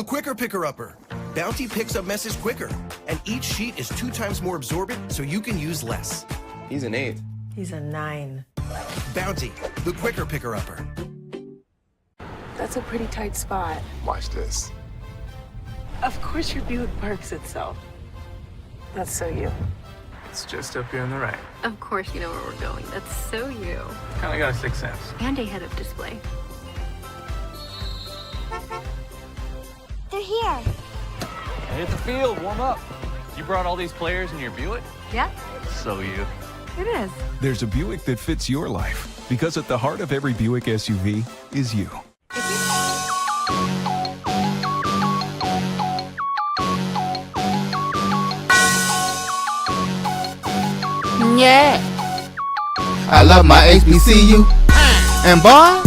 quicker picker-upper. Bounty picks up messes quicker, and each sheet is 2 times more absorbent, so you can use less. He's an 8. He's a 9. Bounty, the quicker picker-upper. That's a pretty tight spot. Watch this. Of course your Buick parks itself. That's so you. It's just up here on the right. Of course you know where we're going. That's so you. Kind of got a sixth sense. And a head-up display. They're here. Hit the field, warm up. You brought all these players in your Buick? Yeah, So you. it is. There's a Buick that fits your life, because at the heart of every Buick SUV is you. Yeah. I love my HBCU. And boy,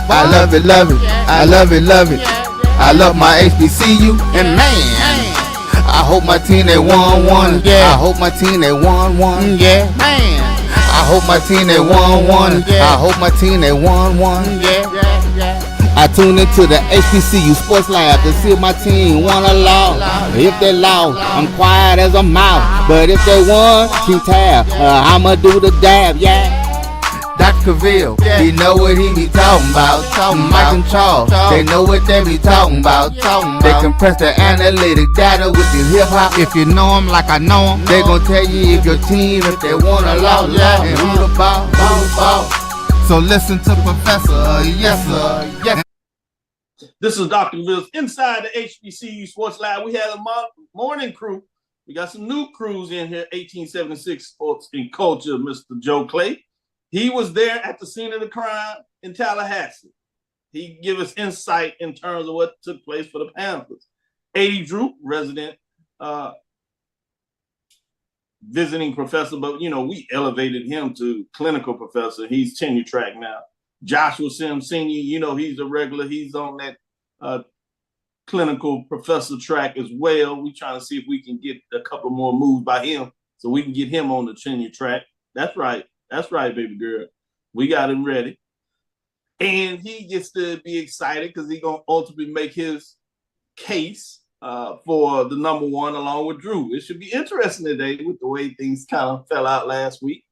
I love it, love it. I love it, love it. I love my HBCU. And man, I hope my team they won. Yeah. I hope my team they won. Yeah. Man, I hope my team they won. I hope my team they won. Yeah. I tune into the HBCU Sports Lab to see if my team won or lost. If they lost, I'm quiet as a mouse. But if they won, keep tab. I'ma do the dab, yeah. Dr. Cavil, he know what he be talking about. Mike and Charles, they know what they be talking about. They compress the analytic data with the hip hop. If you know them like I know them, they gon' tell you if your team, if they won or lost, and who the ball. So listen to Professor, yes sir, yes. This is Dr. Mills inside the HBCU Sports Lab. We had a morning crew. We got some new crews in here. 1876 Sports and Culture, Mr. Joe Clay. He was there at the scene of the crime in Tallahassee. He give us insight in terms of what took place for the Panthers. 80 Drew, resident visiting professor, but we elevated him to clinical professor. He's tenure track now. Joshua Sims Sr., he's a regular. He's on that clinical professor track as well. We trying to see if we can get a couple more moves by him so we can get him on the tenure track. That's right, baby girl. We got him ready. And he gets to be excited because he's going to ultimately make his case for the number one along with Drew. It should be interesting today with the way things kind of fell out last week.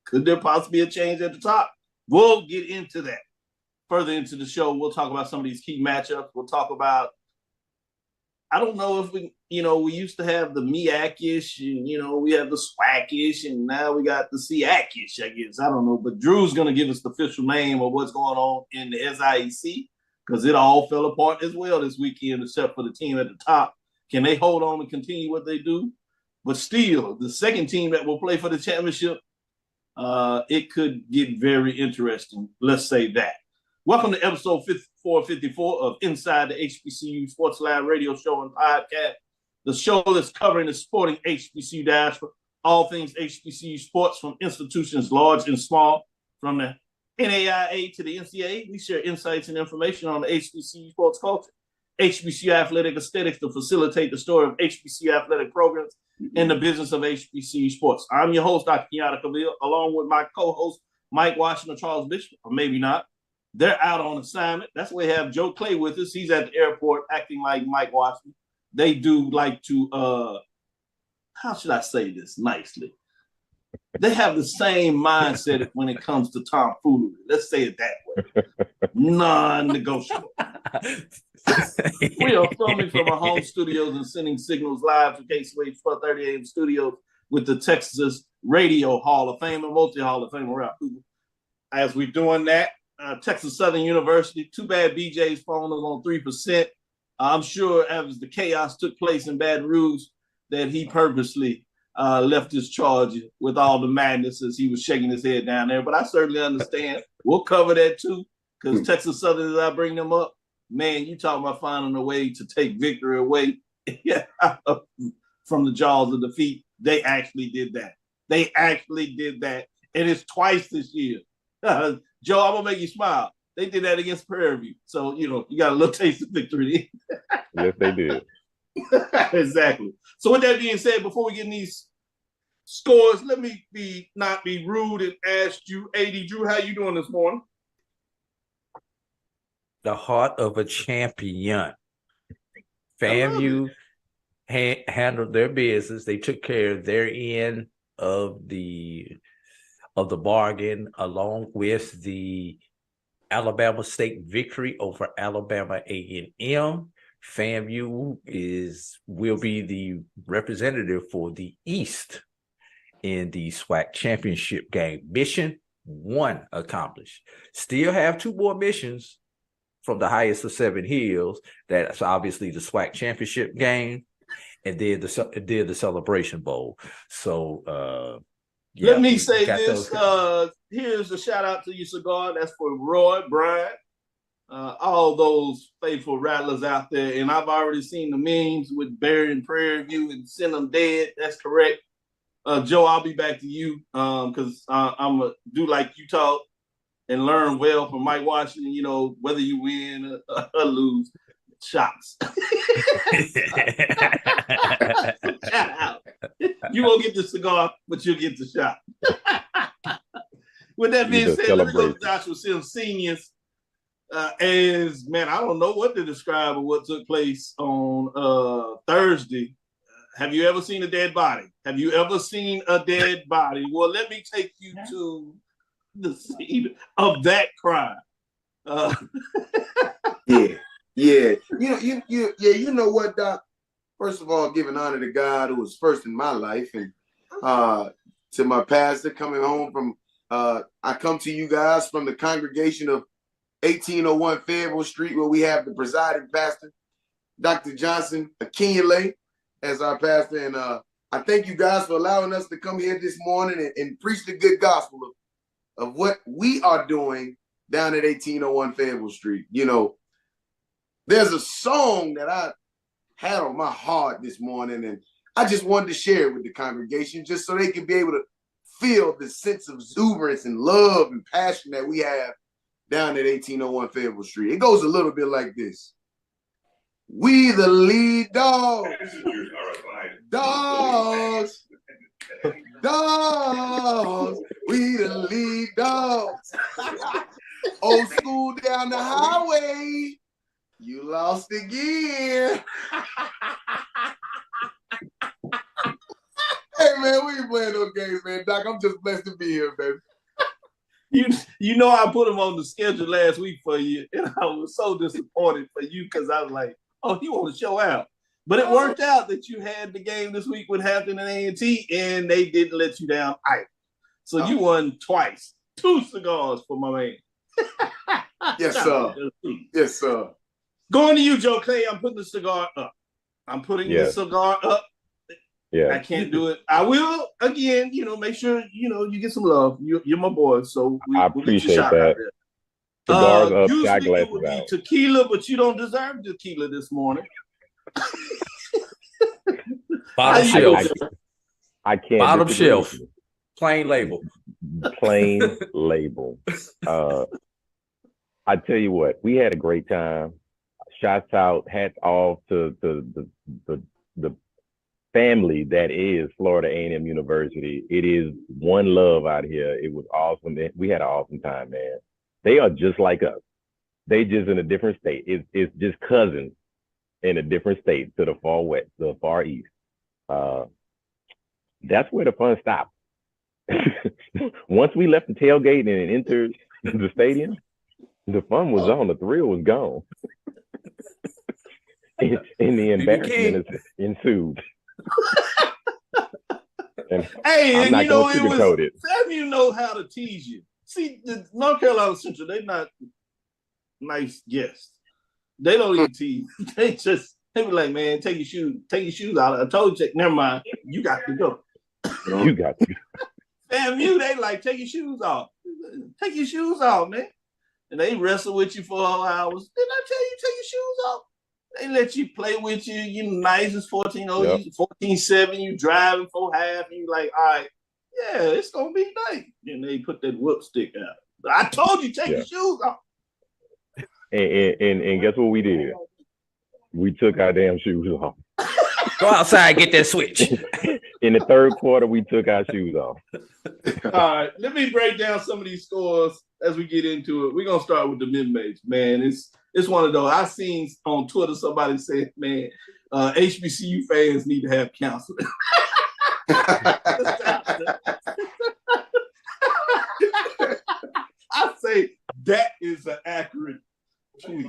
Could there possibly be a change at the top? We'll get into that further into the show. We'll talk about some of these key matchups. We'll talk about, I don't know if we used to have the MEAC-ish and, we have the SWAC-ish and now we got the SIAC-ish, I guess. I don't know. But Drew's going to give us the official name of what's going on in the SIAC because it all fell apart as well this weekend except for the team at the top. Can they hold on and continue what they do? But still, the second team that will play for the championship, it could get very interesting. Let's say that. Welcome to episode 454 of Inside the HBCU Sports Lab radio show and podcast. The show that's covering the sporting HBCU diaspora, all things HBCU sports from institutions large and small, from the NAIA to the NCAA. We share insights and information on the HBCU sports culture, HBCU athletic aesthetics to facilitate the story of HBCU athletic programs in the business of HBCU sports. I'm your host, Dr. Kenyatta Cavil, along with my co-host, Mike Washington, Charles Bishop, or maybe not. They're out on assignment. That's why we have Joe Clay with us. He's at the airport acting like Mike Washington. They do like to, how should I say this nicely? They have the same mindset when it comes to tomfoolery. Let's say it that way. Non-negotiable. We are filming from our home studios and sending signals live to KCWH 1230 AM studios with the Texas Radio Hall of Fame and Multi-Hall of Fame around Google. As we're doing that, Texas Southern University, too bad BJ's phone was on 3%. I'm sure as the chaos took place in Baton Rouge that he purposely left his charge with all the madness as he was shaking his head down there. But I certainly understand. We'll cover that too because Texas Southern, as I bring them up, man, you talking about finding a way to take victory away from the jaws of defeat. They actually did that. And it's twice this year. Joe, I'm going to make you smile. They did that against Prairie View. So, you got a little taste of victory. Yes, they did. Exactly. So with that being said, before we get in these scores, let me not be rude and ask you, AD Drew, how you doing this morning? The heart of a champion. FAMU handled their business. They took care of their end of the bargain, along with the Alabama State victory over Alabama A&M. FAMU will be the representative for the East in the SWAC championship game. Mission 1 accomplished. Still have 2 more missions from the highest of 7 hills. That's obviously the SWAC championship game, and then the Celebration Bowl. So let me say this. Here's a shout out to you, Cigar. That's for Roy, Brian, all those faithful rattlers out there. And I've already seen the memes with Barry and Prairie View and send them dead. That's correct. Joe, I'll be back to you because I'm going to do like you talk and learn well from Mike Washington, you know, whether you win or lose. Shots. Shout out. You won't get the cigar, but you'll get the shot. With that being said, let me go to Joshua Sims Seniors. As man, I don't know what to describe of what took place on Thursday. Have you ever seen a dead body? Have you ever seen a dead body? Well, let me take you to the scene of that crime. Yeah. You know what, Doc? First of all, giving honor to God who was first in my life, and to my pastor coming home from I come to you guys from the congregation of 1801 Fayetteville Street, where we have the presiding pastor, Dr. Johnson Akinyele, as our pastor. And I thank you guys for allowing us to come here this morning and preach the good gospel of what we are doing down at 1801 Fayetteville Street. You know, there's a song that I had on my heart this morning, and I just wanted to share it with the congregation just so they can be able to feel the sense of exuberance and love and passion that we have down at 1801 Fayetteville Street. It goes a little bit like this. We the lead dogs. Dogs. Dogs. We the lead dogs. Old school down the highway. You lost again. Hey, man, we ain't playing no games, man. Doc, I'm just blessed to be here, baby. You know, I put him on the schedule last week for you, and I was so disappointed for you because I was like, oh, he want to show out. But it worked out that you had the game this week with Hampton and A&T, and they didn't let you down either. So you won twice. 2 cigars for my man. Yes, sir. Yes, sir. Going to you, Joe Clay. I'm putting the cigar up. I'm putting the cigar up. Yeah. I can't do it. I will, again, make sure, you get some love. You're my boy, so I appreciate that. Cigars up, shot glasses would be out. Tequila, but you don't deserve tequila this morning. Bottom shelf. I can't. Bottom shelf. Plain label. Plain label. I tell you what, we had a great time. Shots out, hats off to the family that is Florida A&M University. It is one love out here. It was awesome. We had an awesome time, man. They are just like us. They just in a different state. It's just cousins in a different state to the far west, the far east. That's where the fun stopped. Once we left the tailgate and entered the stadium, the fun was on. The thrill was gone. And the embarrassment ensued. And hey, I'm not going to sugarcoat it. FAMU know how to tease you. See, the North Carolina Central, they're not nice guests. They don't even tease. They be like, man, take your shoes out. I told you, never mind. You got to go. You got to. FAMU, they like, take your shoes off. Take your shoes off, man. And they wrestle with you for hours. Didn't I tell you take your shoes off? They let you play with you. You nice as 14-0, 14-7. You driving 4.5. And you like, all right, yeah, it's gonna be nice. And they put that whoop stick out. But I told you take your shoes off. And guess what we did? We took our damn shoes off. Go outside and get that switch. In the third quarter, we took our shoes off. All right, let me break down some of these scores as we get into it. We're gonna start with the mid-major. Man, it's one of those. I seen on Twitter somebody said, man, HBCU fans need to have counseling. I say that is an accurate tweet.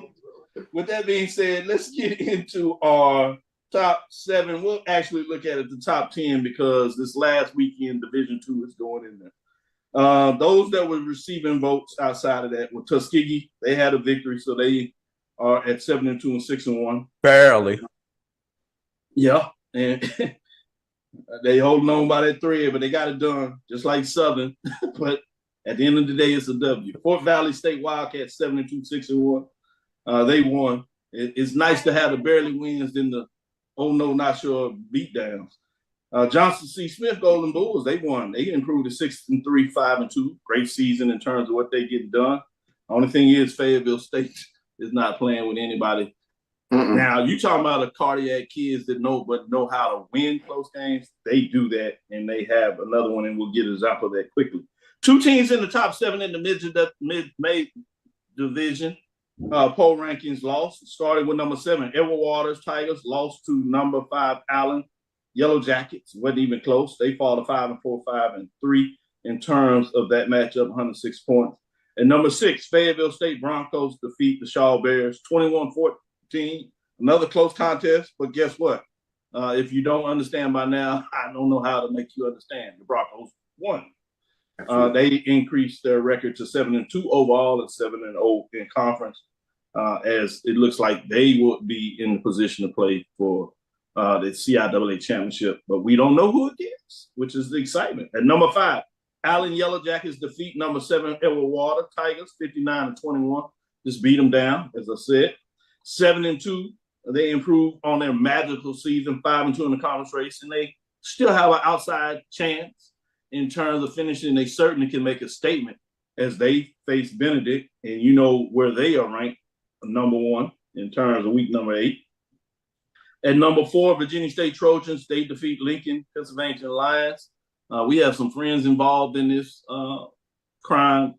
With that being said, let's get into our top 7. We'll actually look at it, the top 10, because this last weekend, Division II is going in there. Those that were receiving votes outside of that were Tuskegee. They had a victory, so they are at 7-2 and 6-1. Barely. Yeah, and they holding on by that thread, but they got it done, just like Southern. But at the end of the day, it's a W. Fort Valley State Wildcats 7-2, 6-1. They won. It's nice to have the barely wins than the oh no, not sure beatdowns. Johnson C. Smith Golden Bulls, they won. They improved to 6-3, 5-2. Great season in terms of what they get done. Only thing is Fayetteville State is not playing with anybody. Now, you talking about a cardiac kids that know how to win close games. They do that, and they have another one, and we'll get an example of that quickly. 2 teams in the top 7 in the mid division. Poll rankings lost. Started with number 7, Edward Waters Tigers lost to number 5, Allen Yellow Jackets. Wasn't even close. They fall to 5-4, 5-3 in terms of that matchup, 106 points. And number 6, Fayetteville State Broncos defeat the Shaw Bears 21-14. Another close contest, but guess what? If you don't understand by now, I don't know how to make you understand. The Broncos won. They increased their record to 7-2 overall and 7-0 in conference, as it looks like they will be in the position to play for the CIAA championship. But we don't know who it is, which is the excitement. At number 5, Allen Yellow Jackets defeat number 7, Edward Water Tigers 59-21. Just beat them down, as I said. 7-2. They improved on their magical season, 5-2 in the conference race, and they still have an outside chance in terms of finishing. They certainly can make a statement as they face Benedict, and you know where they are ranked, number 1 in terms of week number 8. At number 4, Virginia State Trojans, they defeat Lincoln, Pennsylvania Lions. We have some friends involved in this crime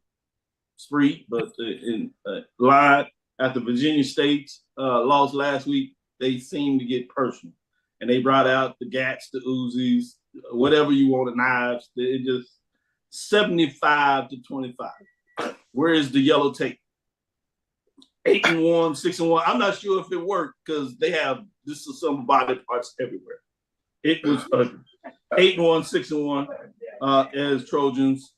spree, but in line after Virginia State lost last week, they seemed to get personal, and they brought out the gats, the Uzis, whatever you want, the knives. They just 75-25. Where is the yellow tape? 8-1, 6-1. I'm not sure if it worked because they have this is some body parts everywhere. It was 8-1, 6-1 as Trojans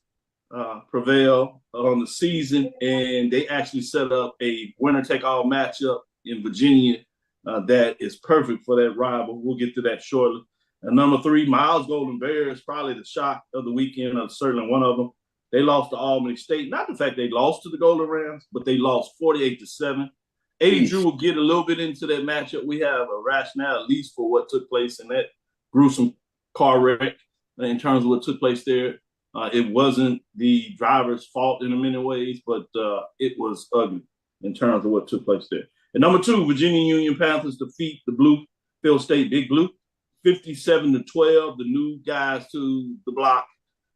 prevail on the season, and they actually set up a winner-take-all matchup in Virginia that is perfect for that rival. We'll get to that shortly. And number 3, Miles Golden Bears, probably the shock of the weekend, certainly one of them. They lost to Albany State. Not the fact they lost to the Golden Rams, but they lost 48-7. Eddie Drew will get a little bit into that matchup. We have a rationale, at least, for what took place in that gruesome car wreck in terms of what took place there. It wasn't the driver's fault in many ways, but it was ugly in terms of what took place there. And number 2, Virginia Union Panthers defeat the Bluefield State Big Blue 57-12. The new guys to the block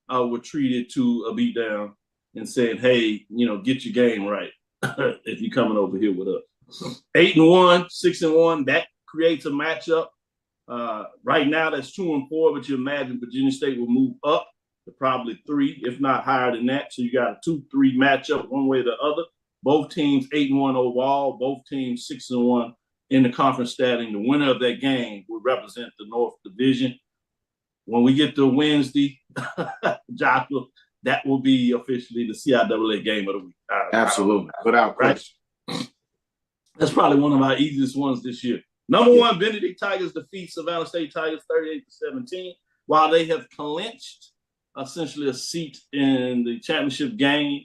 were treated to a beatdown and said, hey, get your game right if you're coming over here with us. 8-1, 6-1, that creates a matchup. Right now, that's 2-4, but you imagine Virginia State will move up to probably 3, if not higher than that. So you got a 2-3 matchup one way or the other. Both teams 8-1 overall, both teams 6-1 in the conference standing. The winner of that game will represent the North Division. When we get to Wednesday, Joshua, that will be officially the CIAA game of the week. Absolutely, without question. That's probably one of our easiest ones this year. Number 1, Benedict Tigers defeat Savannah State Tigers 38-17. While they have clinched essentially a seat in the championship game,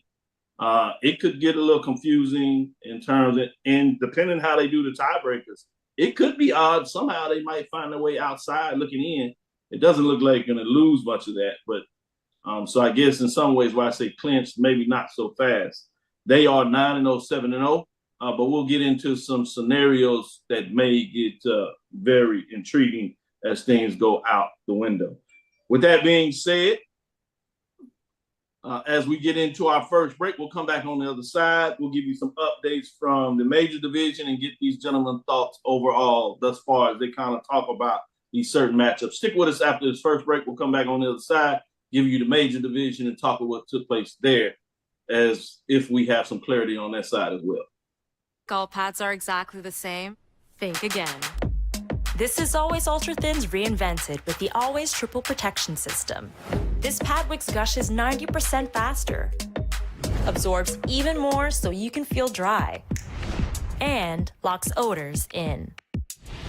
it could get a little confusing in terms of, and depending how they do the tiebreakers, it could be odd. Somehow they might find their way outside looking in. It doesn't look like they're going to lose much of that, but so I guess in some ways why I say clinched, maybe not so fast. They are 9-0, 7-0, but we'll get into some scenarios that may get very intriguing as things go out the window. With that being said, As we get into our first break, we'll come back on the other side. We'll give you some updates from the major division and get these gentlemen's thoughts overall thus far as they kind of talk about these certain matchups. Stick with us after this first break. We'll come back on the other side, give you the major division and talk about what took place there, as if we have some clarity on that side as well. All pads are exactly the same. Think again. This is Always Ultra Thins reinvented with the Always Triple Protection System. This pad wicks gushes 90% faster, absorbs even more so you can feel dry, and locks odors in.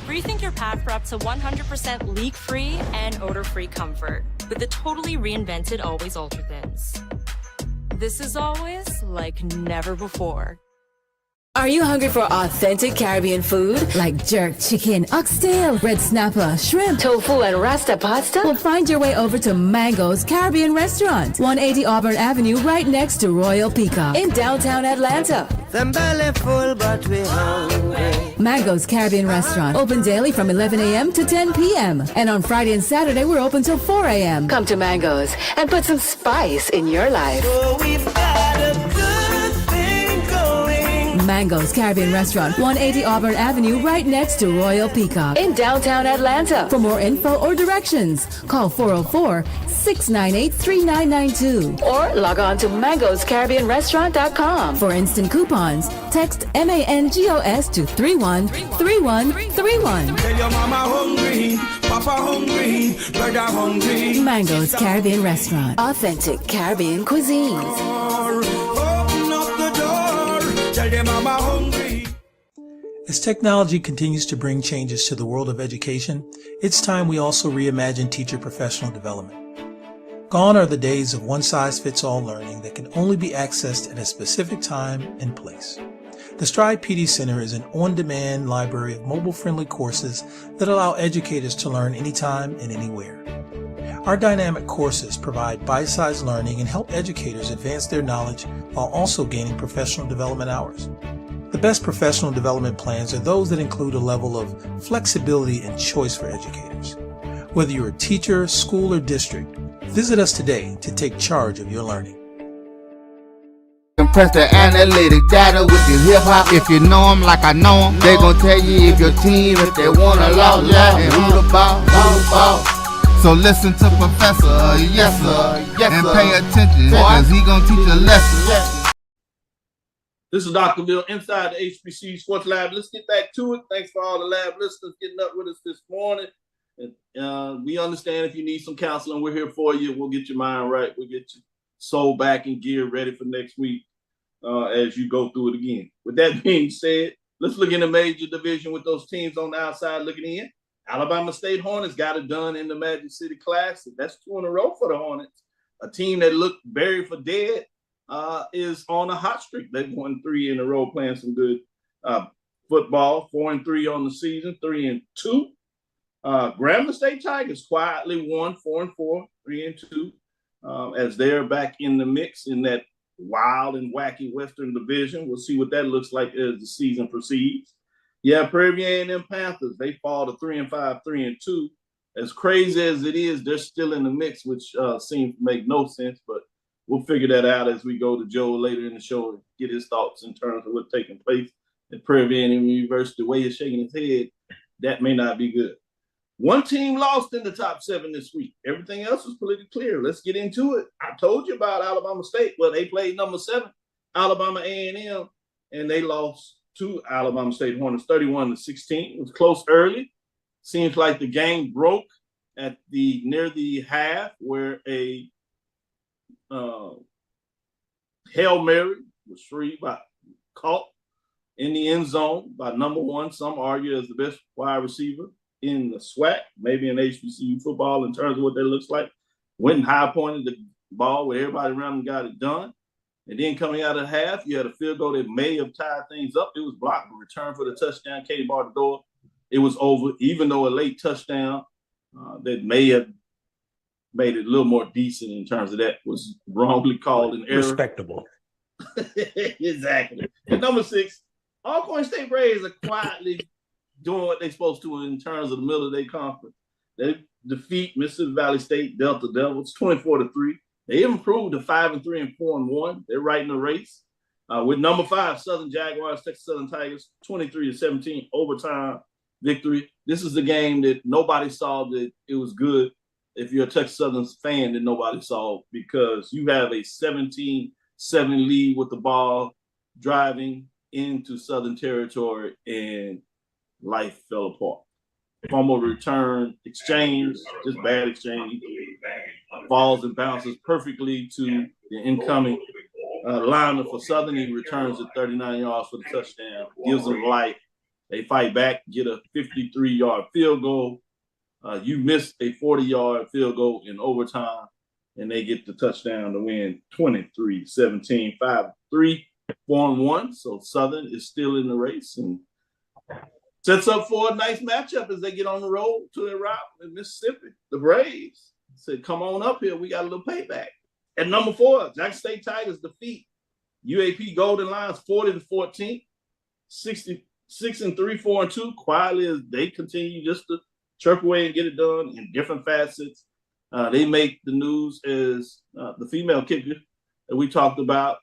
Rethink your pad for up to 100% leak-free and odor-free comfort with the totally reinvented Always Ultra Thins. This is always like never before. Are you hungry for authentic Caribbean food like jerk chicken, oxtail, red snapper, shrimp, tofu, and rasta pasta? Well, find your way over to Mango's Caribbean Restaurant, 180 Auburn Avenue, right next to Royal Peacock in downtown Atlanta. Them belly full, but we hungry. Mango's Caribbean Restaurant, open daily from 11 a.m. to 10 p.m. And on Friday and Saturday, we're open till 4 a.m. Come to Mango's and put some spice in your life. So we've got a good thing going. Mango's Caribbean Restaurant, 180 Auburn Avenue, right next to Royal Peacock in downtown Atlanta. For more info or directions, call 404-698-3992 or log on to mangoscaribbeanrestaurant.com. For instant coupons, text MANGOS to 313131. Tell your mama hungry, papa hungry, brother hungry. Mango's Caribbean Restaurant, authentic Caribbean cuisines. Open up the door, tell your mama hungry. As technology continues to bring changes to the world of education, it's time we also reimagine teacher professional development. Gone are the days of one-size-fits-all learning that can only be accessed at a specific time and place. The Stride PD Center is an on-demand library of mobile-friendly courses that allow educators to learn anytime and anywhere. Our dynamic courses provide bite-sized learning and help educators advance their knowledge while also gaining professional development hours. The best professional development plans are those that include a level of flexibility and choice for educators. Whether you're a teacher, school, or district, visit us today to take charge of your learning. Compress the analytic data with your hip hop. If you know them like I know them, they gon' tell you if your team, if they want to loud, and who the ball, So listen to Professor, yes sir, and pay attention, cause he gon' teach a lesson. This is Dr. Cavil inside the HBCU Sports Lab. Let's get back to it. Thanks for all the lab listeners getting up with us this morning. And we understand if you need some counseling, we're here for you. We'll get your mind right. We'll get your soul back in gear, ready for next week as you go through it again. With that being said, let's look in the major division with those teams on the outside looking in. Alabama State Hornets got it done in the Magic City Classic. That's 2 in a row for the Hornets. A team that looked buried for dead is on a hot streak. They've won 3 in a row, playing some good football. 4-3 on the season, 3-2. Grambling State Tigers quietly won 4-4, 3-2, as they're back in the mix in that wild and wacky Western Division. We'll see what that looks like as the season proceeds. Yeah, Prairie View A&M Panthers, they fall to 3-5, 3-2. As crazy as it is, they're still in the mix, which seems to make no sense, but we'll figure that out as we go to Joe later in the show and get his thoughts in terms of what's taking place at Prairie View A&M University. The way he's shaking his head, that may not be good. One team lost in the top 7 this week. Everything else was pretty clear. Let's get into it. I told you about Alabama State. Well, they played number 7, Alabama A&M, and they lost to Alabama State Hornets 31-16. It was close early. Seems like the game broke at near the half, where a Hail Mary was caught in the end zone by number 1. Some argue as the best wide receiver in the SWAC, maybe in HBCU football in terms of what that looks like. Went and high pointed the ball where everybody around him got it done. And then coming out of half, you had a field goal that may have tied things up. It was blocked. Return for the touchdown. Katie barred the door. It was over, even though a late touchdown that may have made it a little more decent in terms of that was wrongly called an error. Respectable. Exactly. And number 6, Alcorn State Braves are quietly doing what they're supposed to in terms of the middle of their conference. They defeat Mississippi Valley State Delta Devils 24-3. They improved to 5-3 and 4-1. They're right in the race. With number 5, Southern Jaguars, Texas Southern Tigers, 23-17 overtime victory. This is the game that nobody saw that it was good. If you're a Texas Southern fan, that nobody saw, because you have a 17-7 lead with the ball driving into Southern territory, and life fell apart. Fumble return exchange, just bad exchange, falls and bounces perfectly to the incoming lineman for Southern. He returns it 39 yards for the touchdown, gives them life. They fight back, get a 53-yard field goal. You missed a 40-yard field goal in overtime, and they get the touchdown to win 23-17, 5-3, 4-1. So Southern is still in the race and sets up for a nice matchup as they get on the road to their rival in Mississippi. The Braves said, come on up here. We got a little payback. At number 4, Jackson State Tigers defeat UAP Golden Lions 40-14, 66-3, 4-2. Quietly as they continue just to chirp away and get it done in different facets. They make the news as the female kicker that we talked about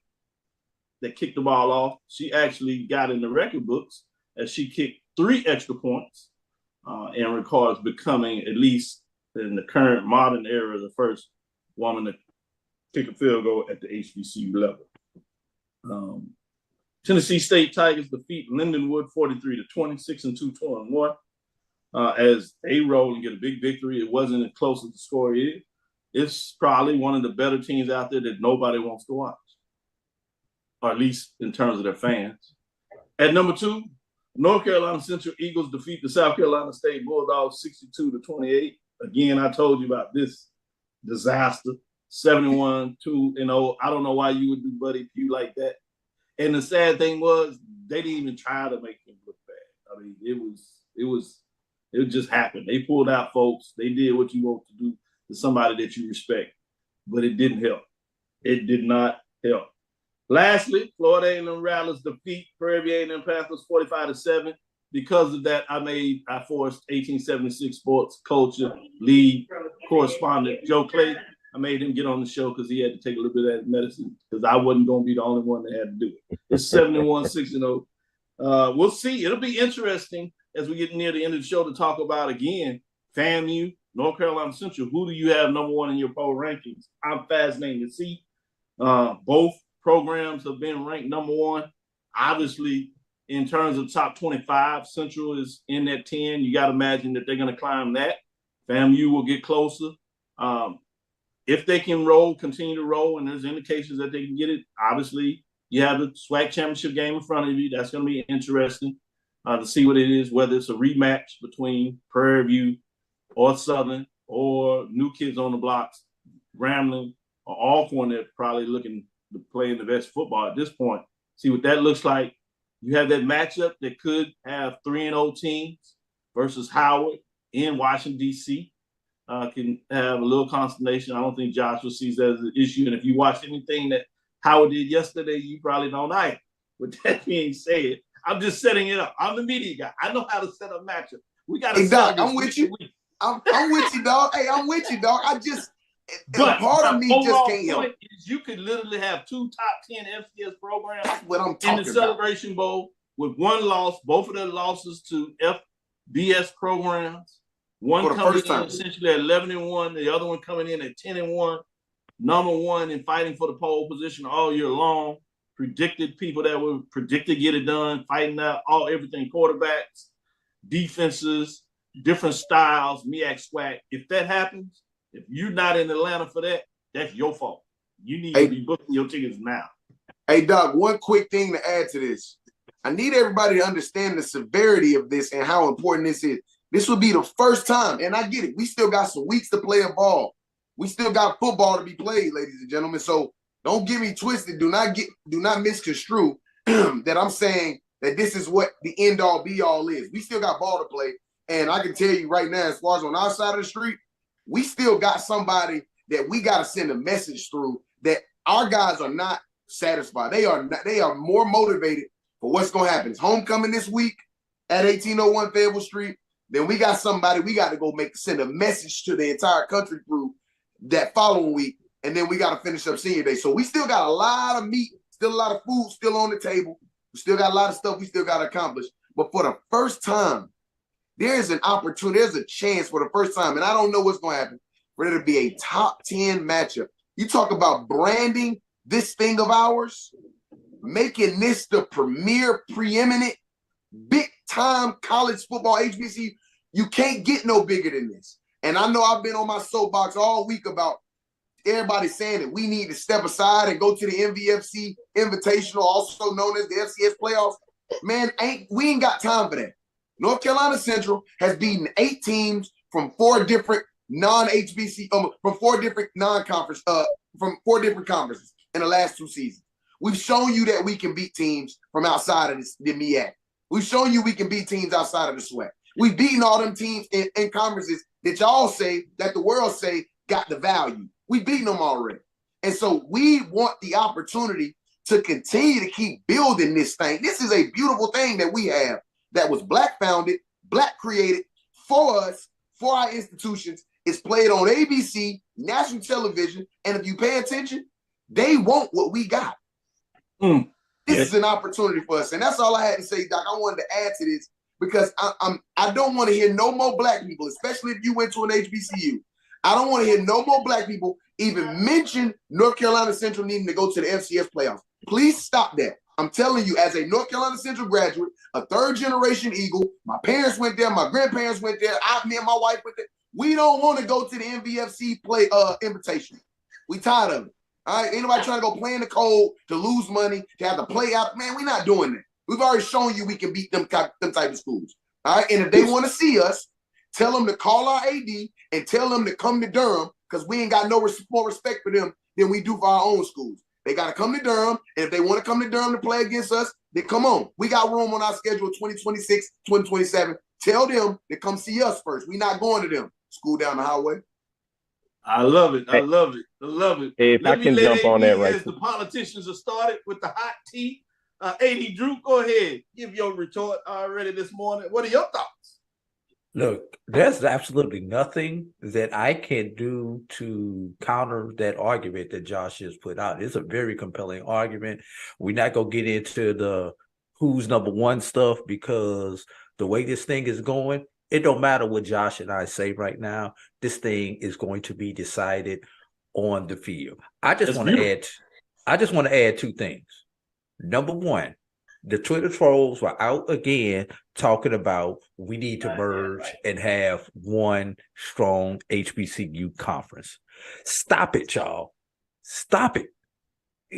that kicked the ball off. She actually got in the record books as she kicked 3 extra points and records becoming, at least in the current modern era, the first woman to kick a field goal at the HBCU level. Tennessee State Tigers defeat Lindenwood 43-20, 6-2, 2-1. As they roll and get a big victory. It wasn't as close as the score is. It's probably one of the better teams out there that nobody wants to watch, or at least in terms of their fans. At number 2, North Carolina Central Eagles defeat the South Carolina State Bulldogs 62-28. Again, I told you about this disaster, 71-2-0. I don't know why you would do Buddy Pugh like that. And the sad thing was, they didn't even try to make him look bad. I mean, it just happened. They pulled out folks. They did what you want to do to somebody that you respect, but it didn't help. It did not help. Lastly, Florida A&M Rattlers defeat Prairie View A&M Panthers 45-7. Because of that, I forced 1876 sports culture lead correspondent Joe Clay. I made him get on the show because he had to take a little bit of that medicine because I wasn't going to be the only one that had to do it. It's 71-6-0. We'll see. It'll be interesting as we get near the end of the show to talk about, again, FAMU, North Carolina Central. Who do you have number 1 in your poll rankings? I'm fascinated to see. Both programs have been ranked number 1. Obviously, in terms of top 25, Central is in that 10. You got to imagine that they're going to climb that. FAMU will get closer. If they can continue to roll, and there's indications that they can get it, obviously, you have the SWAC championship game in front of you. That's going to be interesting to see what it is, whether it's a rematch between Prairie View or Southern or New Kids on the Blocks, Grambling or Alcorn. They're probably looking to play in the best football at this point. See what that looks like. You have that matchup that could have 3-0 teams versus Howard in Washington, D.C. Can have a little consternation. I don't think Joshua sees that as an issue. And if you watch anything that Howard did yesterday, you probably don't either. With that being said, I'm just setting it up. I'm the media guy. I know how to set up matchup. We got to. Hey, Doc, I'm with you. I'm with you, dog. Hey, I'm with you, dog. But part of me just can't help. You could literally have 2 top 10 FCS programs. That's what I'm talking in the Celebration Bowl with 1 loss. Both of their losses to FBS programs. One coming in essentially at 11-1, the other one coming in at 10-1. Number 1 and fighting for the pole position all year long. Predicted people that were predicted to get it done, fighting out everything, quarterbacks, defenses, different styles, MEAC, SWAC. If that happens, if you're not in Atlanta for that, that's your fault. You need to be booking your tickets now. Hey, Doc, one quick thing to add to this. I need everybody to understand the severity of this and how important this is. This will be the first time, and I get it. We still got some weeks to play a ball. We still got football to be played, ladies and gentlemen. So don't get me twisted. Do not misconstrue that I'm saying that this is what the end all be all is. We still got ball to play. And I can tell you right now, as far as on our side of the street, we still got somebody that we got to send a message through that our guys are not satisfied. They are more motivated for what's going to happen. It's homecoming this week at 1801 Fayetteville Street. Then we got somebody we got to go send a message to the entire country through that following week and then we got to finish up senior day. So we still got a lot of meat, still a lot of food still on the table. We still got a lot of stuff we still got to accomplish. But for the first time, there's an opportunity, there's a chance for the first time, and I don't know what's going to happen, for there to be a top 10 matchup. You talk about branding this thing of ours, making this the premier, preeminent, big-time college football HBCU. You can't get no bigger than this. And I know I've been on my soapbox all week about everybody saying that we need to step aside and go to the MVFC Invitational, also known as the FCS playoffs. Man, we ain't got time for that. North Carolina Central has beaten 8 teams from 4 different non-HBC, from 4 different non-conference, from 4 different conferences in the last 2 seasons. We've shown you that we can beat teams from outside of the MEAC. We've shown you we can beat teams outside of the SWAC. We've beaten all them teams in conferences that y'all say, that the world say got the value. We've beaten them already. And so we want the opportunity to continue to keep building this thing. This is a beautiful thing that we have that was Black founded, Black created for us, for our institutions. It's played on ABC, national television, and if you pay attention, they want what we got. This is an opportunity for us. And that's all I had to say, Doc. I wanted to add to this because I don't want to hear no more Black people, especially if you went to an HBCU. I don't want to hear no more Black people even mention North Carolina Central needing to go to the FCS playoffs. Please stop that. I'm telling you, as a North Carolina Central graduate, a 3rd-generation Eagle, my parents went there, my grandparents went there, me and my wife went there. We don't want to go to the MVFC play invitation. We tired of it. All right, anybody trying to go play in the cold to lose money, to have to play out, man, we're not doing that. We've already shown you we can beat them type of schools. All right, and if they want to see us, tell them to call our AD and tell them to come to Durham because we ain't got no more respect for them than we do for our own schools. They got to come to Durham, and if they want to come to Durham to play against us, then come on. We got room on our schedule 2026, 2027. Tell them to come see us first. We're not going to them. School down the highway. I love it. I love it. I love it. If I can jump on that right. As the politicians have started with the hot tea. AD Drew, go ahead. Give your retort already this morning. What are your thoughts? Look, there's absolutely nothing that I can do to counter that argument that Josh has put out. It's a very compelling argument. We're not going to get into the who's number one stuff because the way this thing is going, it don't matter what Josh and I say right now. This thing is going to be decided on the field. I just want to add 2 things. Number one, the Twitter trolls were out again talking about we need to merge and have one strong HBCU conference. Stop it, y'all. Stop it.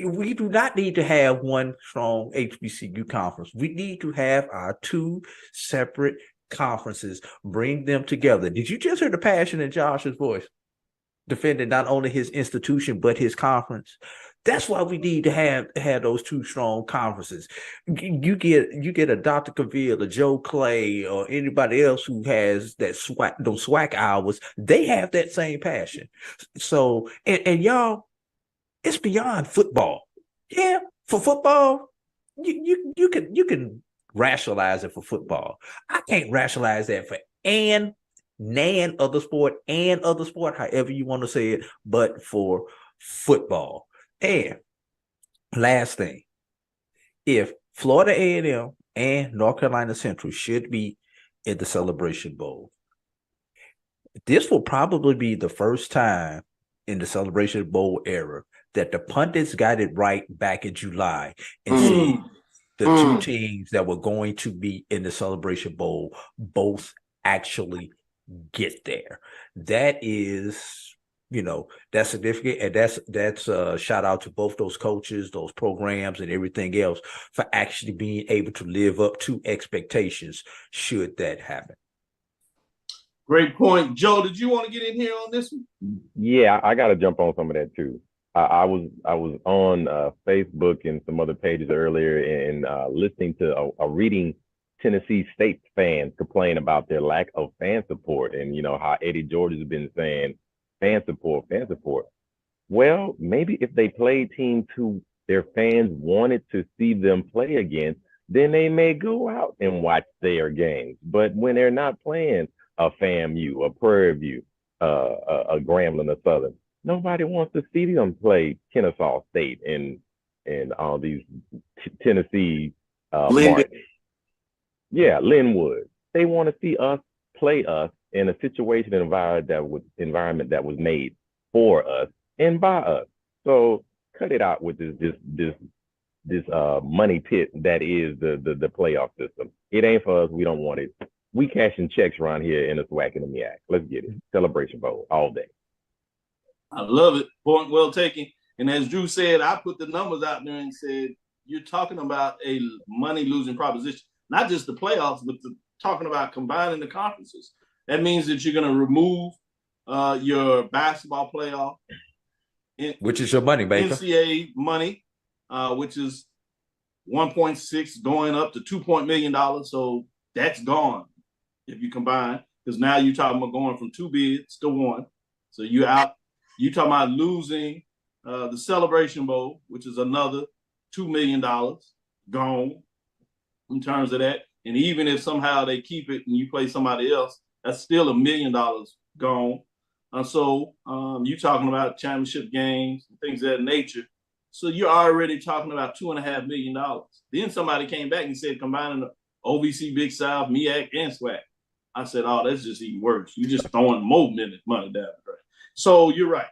We do not need to have one strong HBCU conference. We need to have our 2 separate conferences, bring them together. Did you just hear the passion in Josh's voice? Defending not only his institution, but his conference. That's why we need to have those 2 strong conferences. You get a Dr. Cavil, a Joe Clay, or anybody else who has that those SWAC hours. They have that same passion. So, and y'all, it's beyond football. Yeah, for football, you can rationalize it for football. I can't rationalize that for other sport, however you want to say it, but for football. And last thing, if Florida A&M and North Carolina Central should be in the Celebration Bowl, this will probably be the first time in the Celebration Bowl era that the pundits got it right back in July and said the 2 teams that were going to be in the Celebration Bowl both actually get there. That is, that's significant, and that's a shout out to both those coaches, those programs, and everything else for actually being able to live up to expectations should that happen. Great point. Joe, did you want to get in here on this one? Yeah, I got to jump on some of that too. I was on Facebook and some other pages earlier and listening to a reading Tennessee State fans complain about their lack of fan support and how Eddie George has been saying fan support. Well, maybe if they played teams who their fans wanted to see them play against, then they may go out and watch their games. But when they're not playing a FAMU, a Prairie View, a Grambling, a Southern, Nobody wants to see them play Kennesaw State and all these Tennessee Martin. Yeah, Linwood. They want to see us play us in a situation and environment that was made for us and by us. So cut it out with this money pit that is the playoff system. It ain't for us. We don't want it. We cashing checks around here in the SWAC and the MEAC. Let's get it. Celebration Bowl all day. I love it. Point well taken. And as Drew said, I put the numbers out there and said, you're talking about a money-losing proposition. Not just the playoffs, but talking about combining the conferences. That means that you're going to remove your basketball playoff. Which is your money, Baker. NCAA money, which is 1.6 going up to $2 million. So that's gone if you combine. Because now you're talking about going from 2 bids to 1. So you're out. You're talking about losing the Celebration Bowl, which is another $2 million gone in terms of that. And even if somehow they keep it and you play somebody else, that's still $1 million gone. So you're talking about championship games and things of that nature. So you're already talking about $2.5 million. Then somebody came back and said combining the OVC, Big South, MEAC, and SWAC. I said, oh, that's just even worse. You're just throwing more money down the drain. So you're right.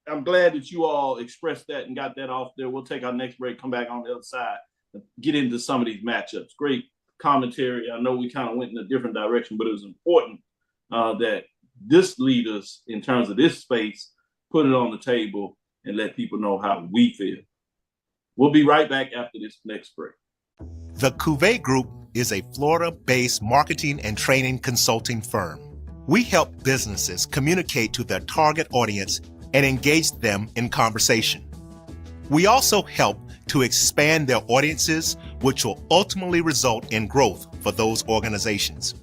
I'm glad that you all expressed that and got that off there. We'll take our next break, come back on the other side, and get into some of these matchups. Great commentary. I know we kind of went in a different direction, but it was important that this leaders, in terms of this space, put it on the table and let people know how we feel. We'll be right back after this next break. The Cavil Group is a Florida-based marketing and training consulting firm. We help businesses communicate to their target audience and engage them in conversation. We also help to expand their audiences, which will ultimately result in growth for those organizations.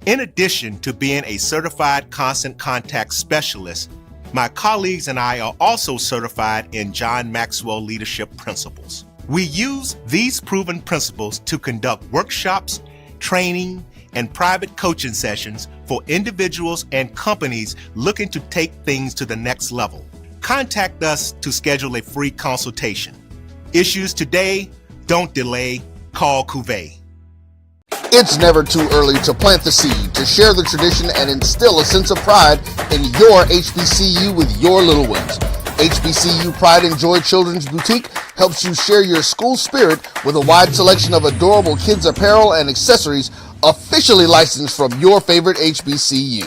In addition to being a certified constant contact specialist, my colleagues and I are also certified in John Maxwell Leadership Principles. We use these proven principles to conduct workshops, training, and private coaching sessions for individuals and companies looking to take things to the next level. Contact us to schedule a free consultation. Issues today, don't delay, call Cavil. It's never too early to plant the seed, to share the tradition, and instill a sense of pride in your HBCU with your little ones. HBCU Pride and Joy Children's Boutique helps you share your school spirit with a wide selection of adorable kids apparel and accessories officially licensed from your favorite HBCU.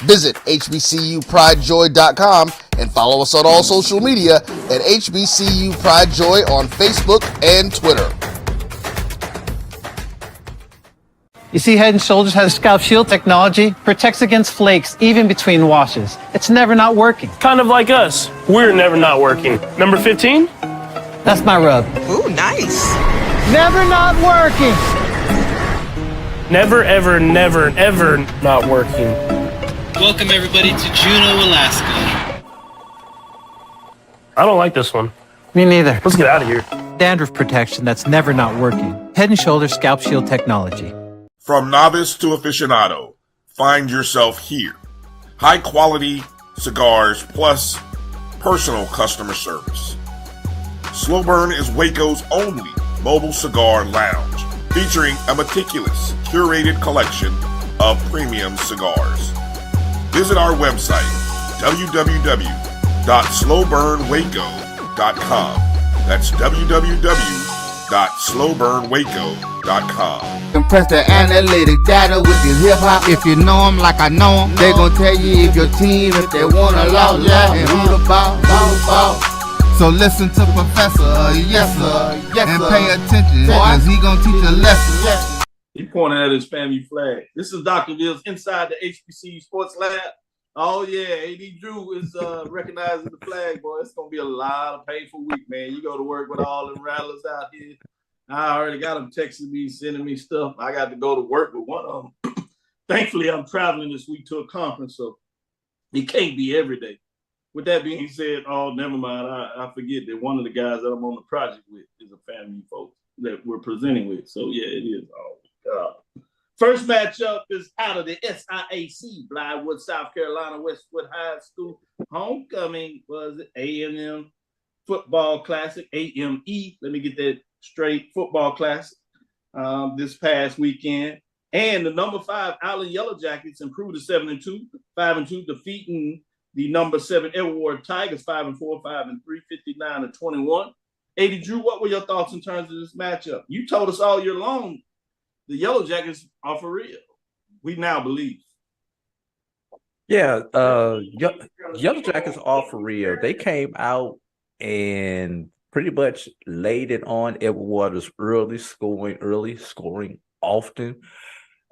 Visit hbcupridejoy.com and follow us on all social media at HBCU Pride Joy on Facebook and Twitter. You see, Head & Shoulders has Scalp Shield technology, protects against flakes even between washes. It's never not working. Kind of like us. We're never not working. Number 15? That's my rub. Ooh, nice. Never not working. Never, ever, never, ever not working. Welcome, everybody, to Juneau, Alaska. I don't like this one. Me neither. Let's get out of here. Dandruff protection that's never not working. Head & Shoulders Scalp Shield technology. From novice to aficionado, find yourself here. High quality cigars plus personal customer service. Slow Burn is Waco's only mobile cigar lounge, featuring a meticulous, curated collection of premium cigars. Visit our website, www.slowburnwaco.com. That's www.slowburnwaco.com. Compress the analytic data with your hip hop. If you know them like I know them, they gon' tell you if your team, if they wanna law, and who the ball. So listen to Professor, yes sir, and pay attention, cause he gon' teach a lesson. He pointed at his FAMU flag. This is Dr. Ville's inside the HBCU Sports Lab. Oh yeah, AD Drew is recognizing the flag, boy. It's gonna be a lot of painful week, man. You go to work with all them rattlers out here. I already got them texting me, sending me stuff. I got to go to work with one of them. Thankfully, I'm traveling this week to a conference, so it can't be every day. With that being said, oh, never mind. I forget that one of the guys that I'm on the project with is a FAMU folks that we're presenting with. So yeah, it is. Oh God. First matchup is out of the SIAC, Blywood, South Carolina, Westwood High School. Homecoming was A&M Football Classic, AME. Let me get that straight. Football Classic this past weekend. And the number 5 Allen Yellow Jackets improved to 7-2, 5-2, defeating the number 7 Edward Tigers 5-4, 5-3, 59-21. 80 Drew, what were your thoughts in terms of this matchup? You told us all year long the Yellow Jackets are for real. We now believe. Yeah, Yellow Jackets are for real. They came out and pretty much laid it on Edward Waters early scoring often.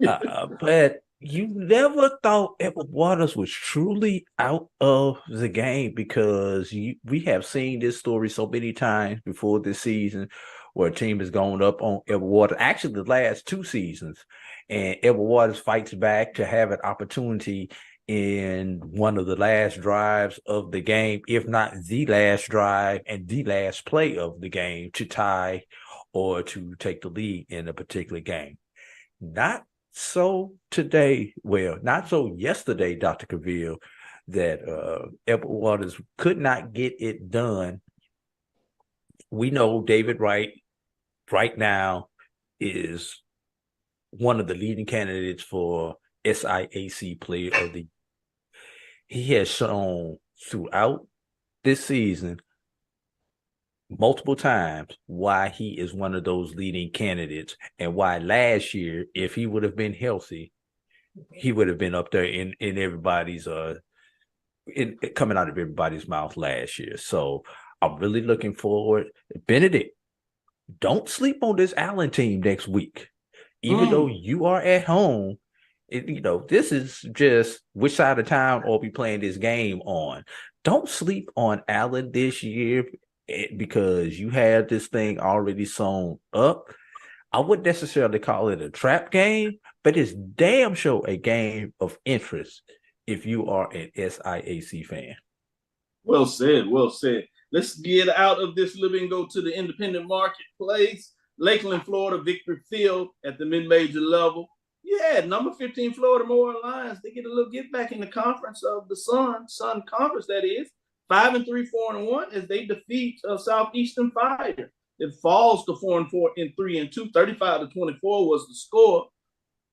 But you never thought Edward Waters was truly out of the game, because we have seen this story so many times before this season where a team has gone up on Edward Waters, actually the last 2 seasons, and Edward Waters fights back to have an opportunity in one of the last drives of the game, if not the last drive and the last play of the game, to tie or to take the lead in a particular game. Not so today, not so yesterday, Dr. Cavil, that Edward Waters could not get it done. We know David Wright right now is one of the leading candidates for SIAC Player of the Year. He has shown throughout this season multiple times why he is one of those leading candidates, and why last year, if he would have been healthy, he would have been up there in everybody's coming out of everybody's mouth last year. So I'm really looking forward. Benedict, don't sleep on this Allen team next week. Even though you are at home, this is just which side of town are we playing this game on. Don't sleep on Allen this year, because you have this thing already sewn up. I wouldn't necessarily call it a trap game, but it's damn sure a game of interest if you are an SIAC fan. Well said, well said. Let's get out of this living and go to the independent marketplace. Lakeland, Florida, Victory Field at the mid-major level. Yeah, number 15 Florida Memorial Lions. They get a little get back in the conference of the Sun Conference, that is. 5-3, 4-1 as they defeat Southeastern Fire. It falls to 4-4 in 3-2. 35-24 was the score.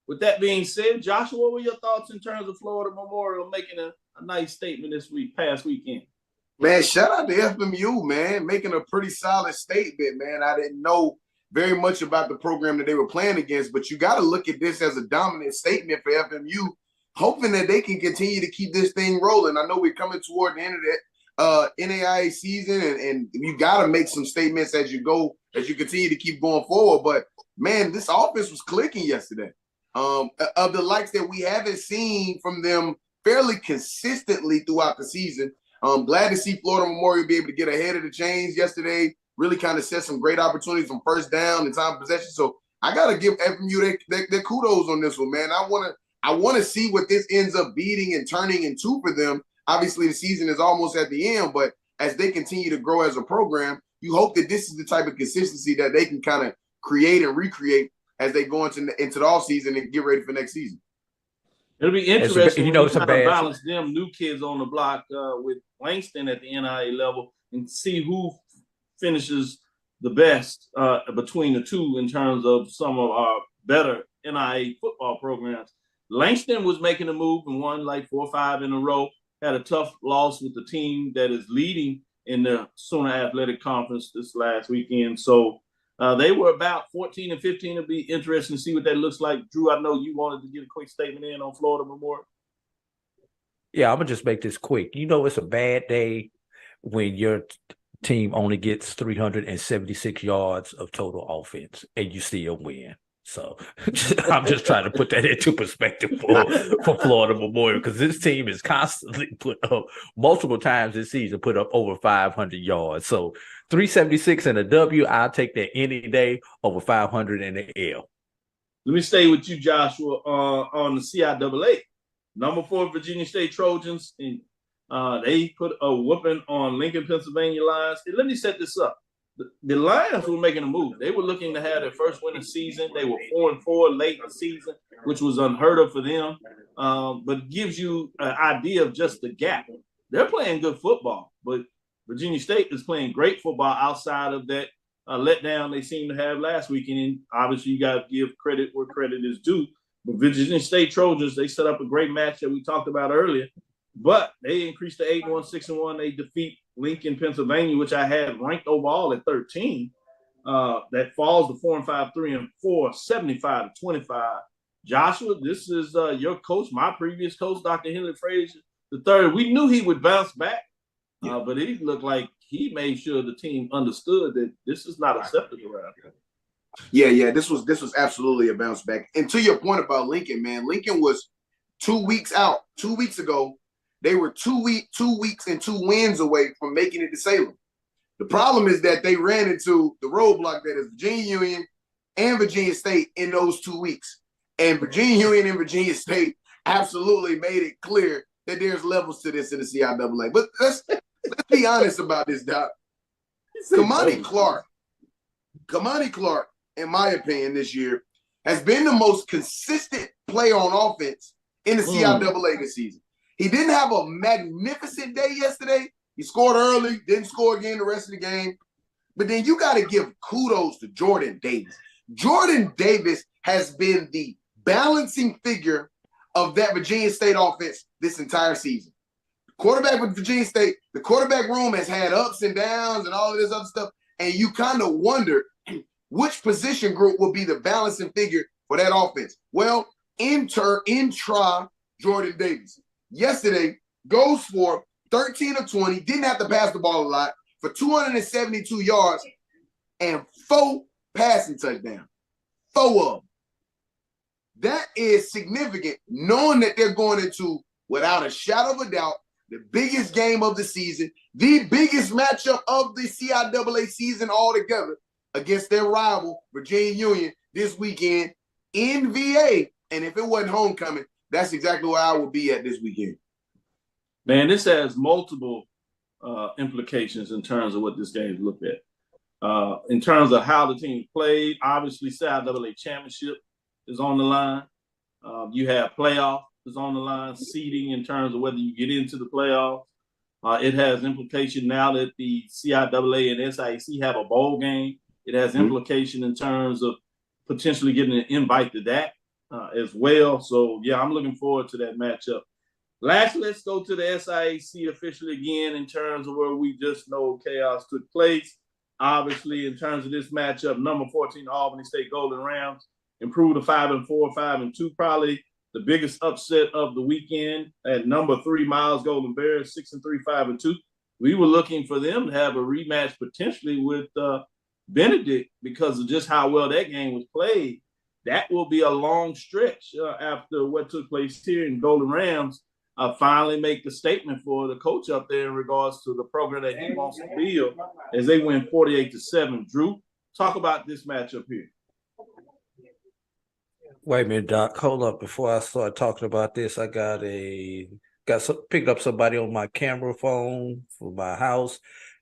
With that being said, Joshua, what were your thoughts in terms of Florida Memorial making a nice statement this past weekend? Man, shout out to FMU, man, making a pretty solid statement, man. I didn't know very much about the program that they were playing against, but you got to look at this as a dominant statement for FMU, hoping that they can continue to keep this thing rolling. I know we're coming toward the end of that NAIA season, and you got to make some statements as you continue to keep going forward. But man, this offense was clicking yesterday. Of the likes that we haven't seen from them fairly consistently throughout the season. I'm glad to see Florida Memorial be able to get ahead of the chains yesterday. Really kind of set some great opportunities from first down and time of possession. So I got to give FMU their kudos on this one, man. I want to see what this ends up beating and turning into for them. Obviously, the season is almost at the end, but as they continue to grow as a program, you hope that this is the type of consistency that they can kind of create and recreate as they go into the offseason and get ready for next season. It'll be interesting to balance them new kids on the block with Langston at the NIA level and see who finishes the best between the two in terms of some of our better NIA football programs. Langston was making a move and won like 4 or 5 in a row. Had a tough loss with the team that is leading in the Sooner Athletic Conference this last weekend. So they were about 14-15. It'll be interesting to see what that looks like. Drew, I know you wanted to get a quick statement in on Florida Memorial. Yeah, I'm going to just make this quick. It's a bad day when your team only gets 376 yards of total offense and you still win. So I'm just trying to put that into perspective for Florida Memorial, because this team is constantly put up multiple times this season, put up over 500 yards. So 376 and a W, I'll take that any day over 500 in the L. Let me stay with you, Joshua, on the CIAA. Number 4 Virginia State Trojans, and they put a whooping on Lincoln, Pennsylvania Lions. Let me set this up. the Lions were making a move. They were looking to have their first win of the season. They were 4-4 late in the season, which was unheard of for them. But it gives you an idea of just the gap. They're playing good football, but Virginia State is playing great football outside of that letdown they seem to have last weekend. And obviously, you got to give credit where credit is due. But Virginia State Trojans, they set up a great match that we talked about earlier. But they increased to 8-1, 6-1. They defeat Lincoln, Pennsylvania, which I had ranked overall at 13. That falls to 4-5, 3-4, 75-25. Joshua, this is your coach, my previous coach, Dr. Henry Frazier III. We knew he would bounce back, but it looked like he made sure the team understood that this is not acceptable around here. Yeah, this was absolutely a bounce back. And to your point about Lincoln, man, Lincoln was 2 weeks out. 2 weeks ago, they were 2 weeks and 2 wins away from making it to Salem. The problem is that they ran into the roadblock that is Virginia Union and Virginia State in those 2 weeks. And Virginia Union and Virginia State absolutely made it clear that there's levels to this in the CIAA. But let's be honest about this, Doc. Kamani Clark, in my opinion, this year has been the most consistent player on offense in the CIAA this season. He didn't have a magnificent day yesterday. He scored early, didn't score again the rest of the game. But then you got to give kudos to Jordan Davis. Jordan Davis has been the balancing figure of that Virginia State offense this entire season. Quarterback with Virginia State, the quarterback room has had ups and downs and all of this other stuff. And you kind of wonder which position group will be the balancing figure for that offense. Well, intra Jordan Davis. Yesterday, goes for 13 of 20, didn't have to pass the ball a lot, for 272 yards and 4 passing touchdowns. 4 of them. That is significant, knowing that they're going into, without a shadow of a doubt, the biggest game of the season, the biggest matchup of the CIAA season altogether against their rival, Virginia Union, this weekend in VA. And if it wasn't homecoming, that's exactly where I would be at this weekend. Man, this has multiple implications in terms of what this game looked at. In terms of how the team played, obviously CIAA championship is on the line. You have playoff is on the line, seeding in terms of whether you get into the playoffs. It has implication now that the CIAA and SIAC have a bowl game. It has implication in terms of potentially getting an invite to that as well. So, yeah, I'm looking forward to that matchup. Lastly, let's go to the SIAC officially again in terms of where we just know chaos took place. Obviously, in terms of this matchup, number 14, Albany State Golden Rams improved to 5-4, 5-2, probably the biggest upset of the weekend. At number 3, Miles Golden Bears, 6-3, 5-2. We were looking for them to have a rematch potentially with Benedict because of just how well that game was played. That will be a long stretch after what took place here in Golden Rams. Finally make the statement for the coach up there in regards to the program that he wants to build as they win 48-7. Drew, talk about this matchup here. Wait a minute, Doc. Hold up. Before I start talking about this, I picked up somebody on my camera phone for my house.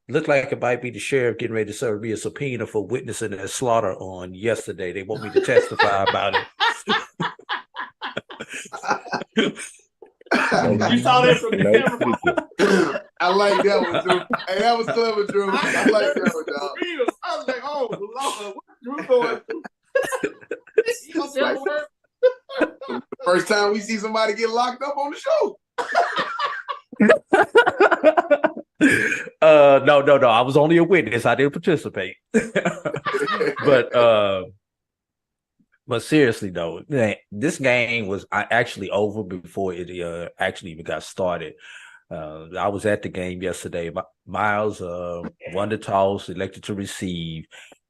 Looked like it might be the sheriff getting ready to serve me a subpoena for witnessing that slaughter on yesterday. They want me to testify about it. You saw that from the camera. I like that one, Drew. Hey, that was clever, Drew. I like that one, dog. I was like, oh, Lord, what Drew going through? The first time we see somebody get locked up on the show. No. I was only a witness. I didn't participate. But seriously though, this game was actually over before it actually even got started. I was at the game yesterday. Miles won the toss, elected to receive.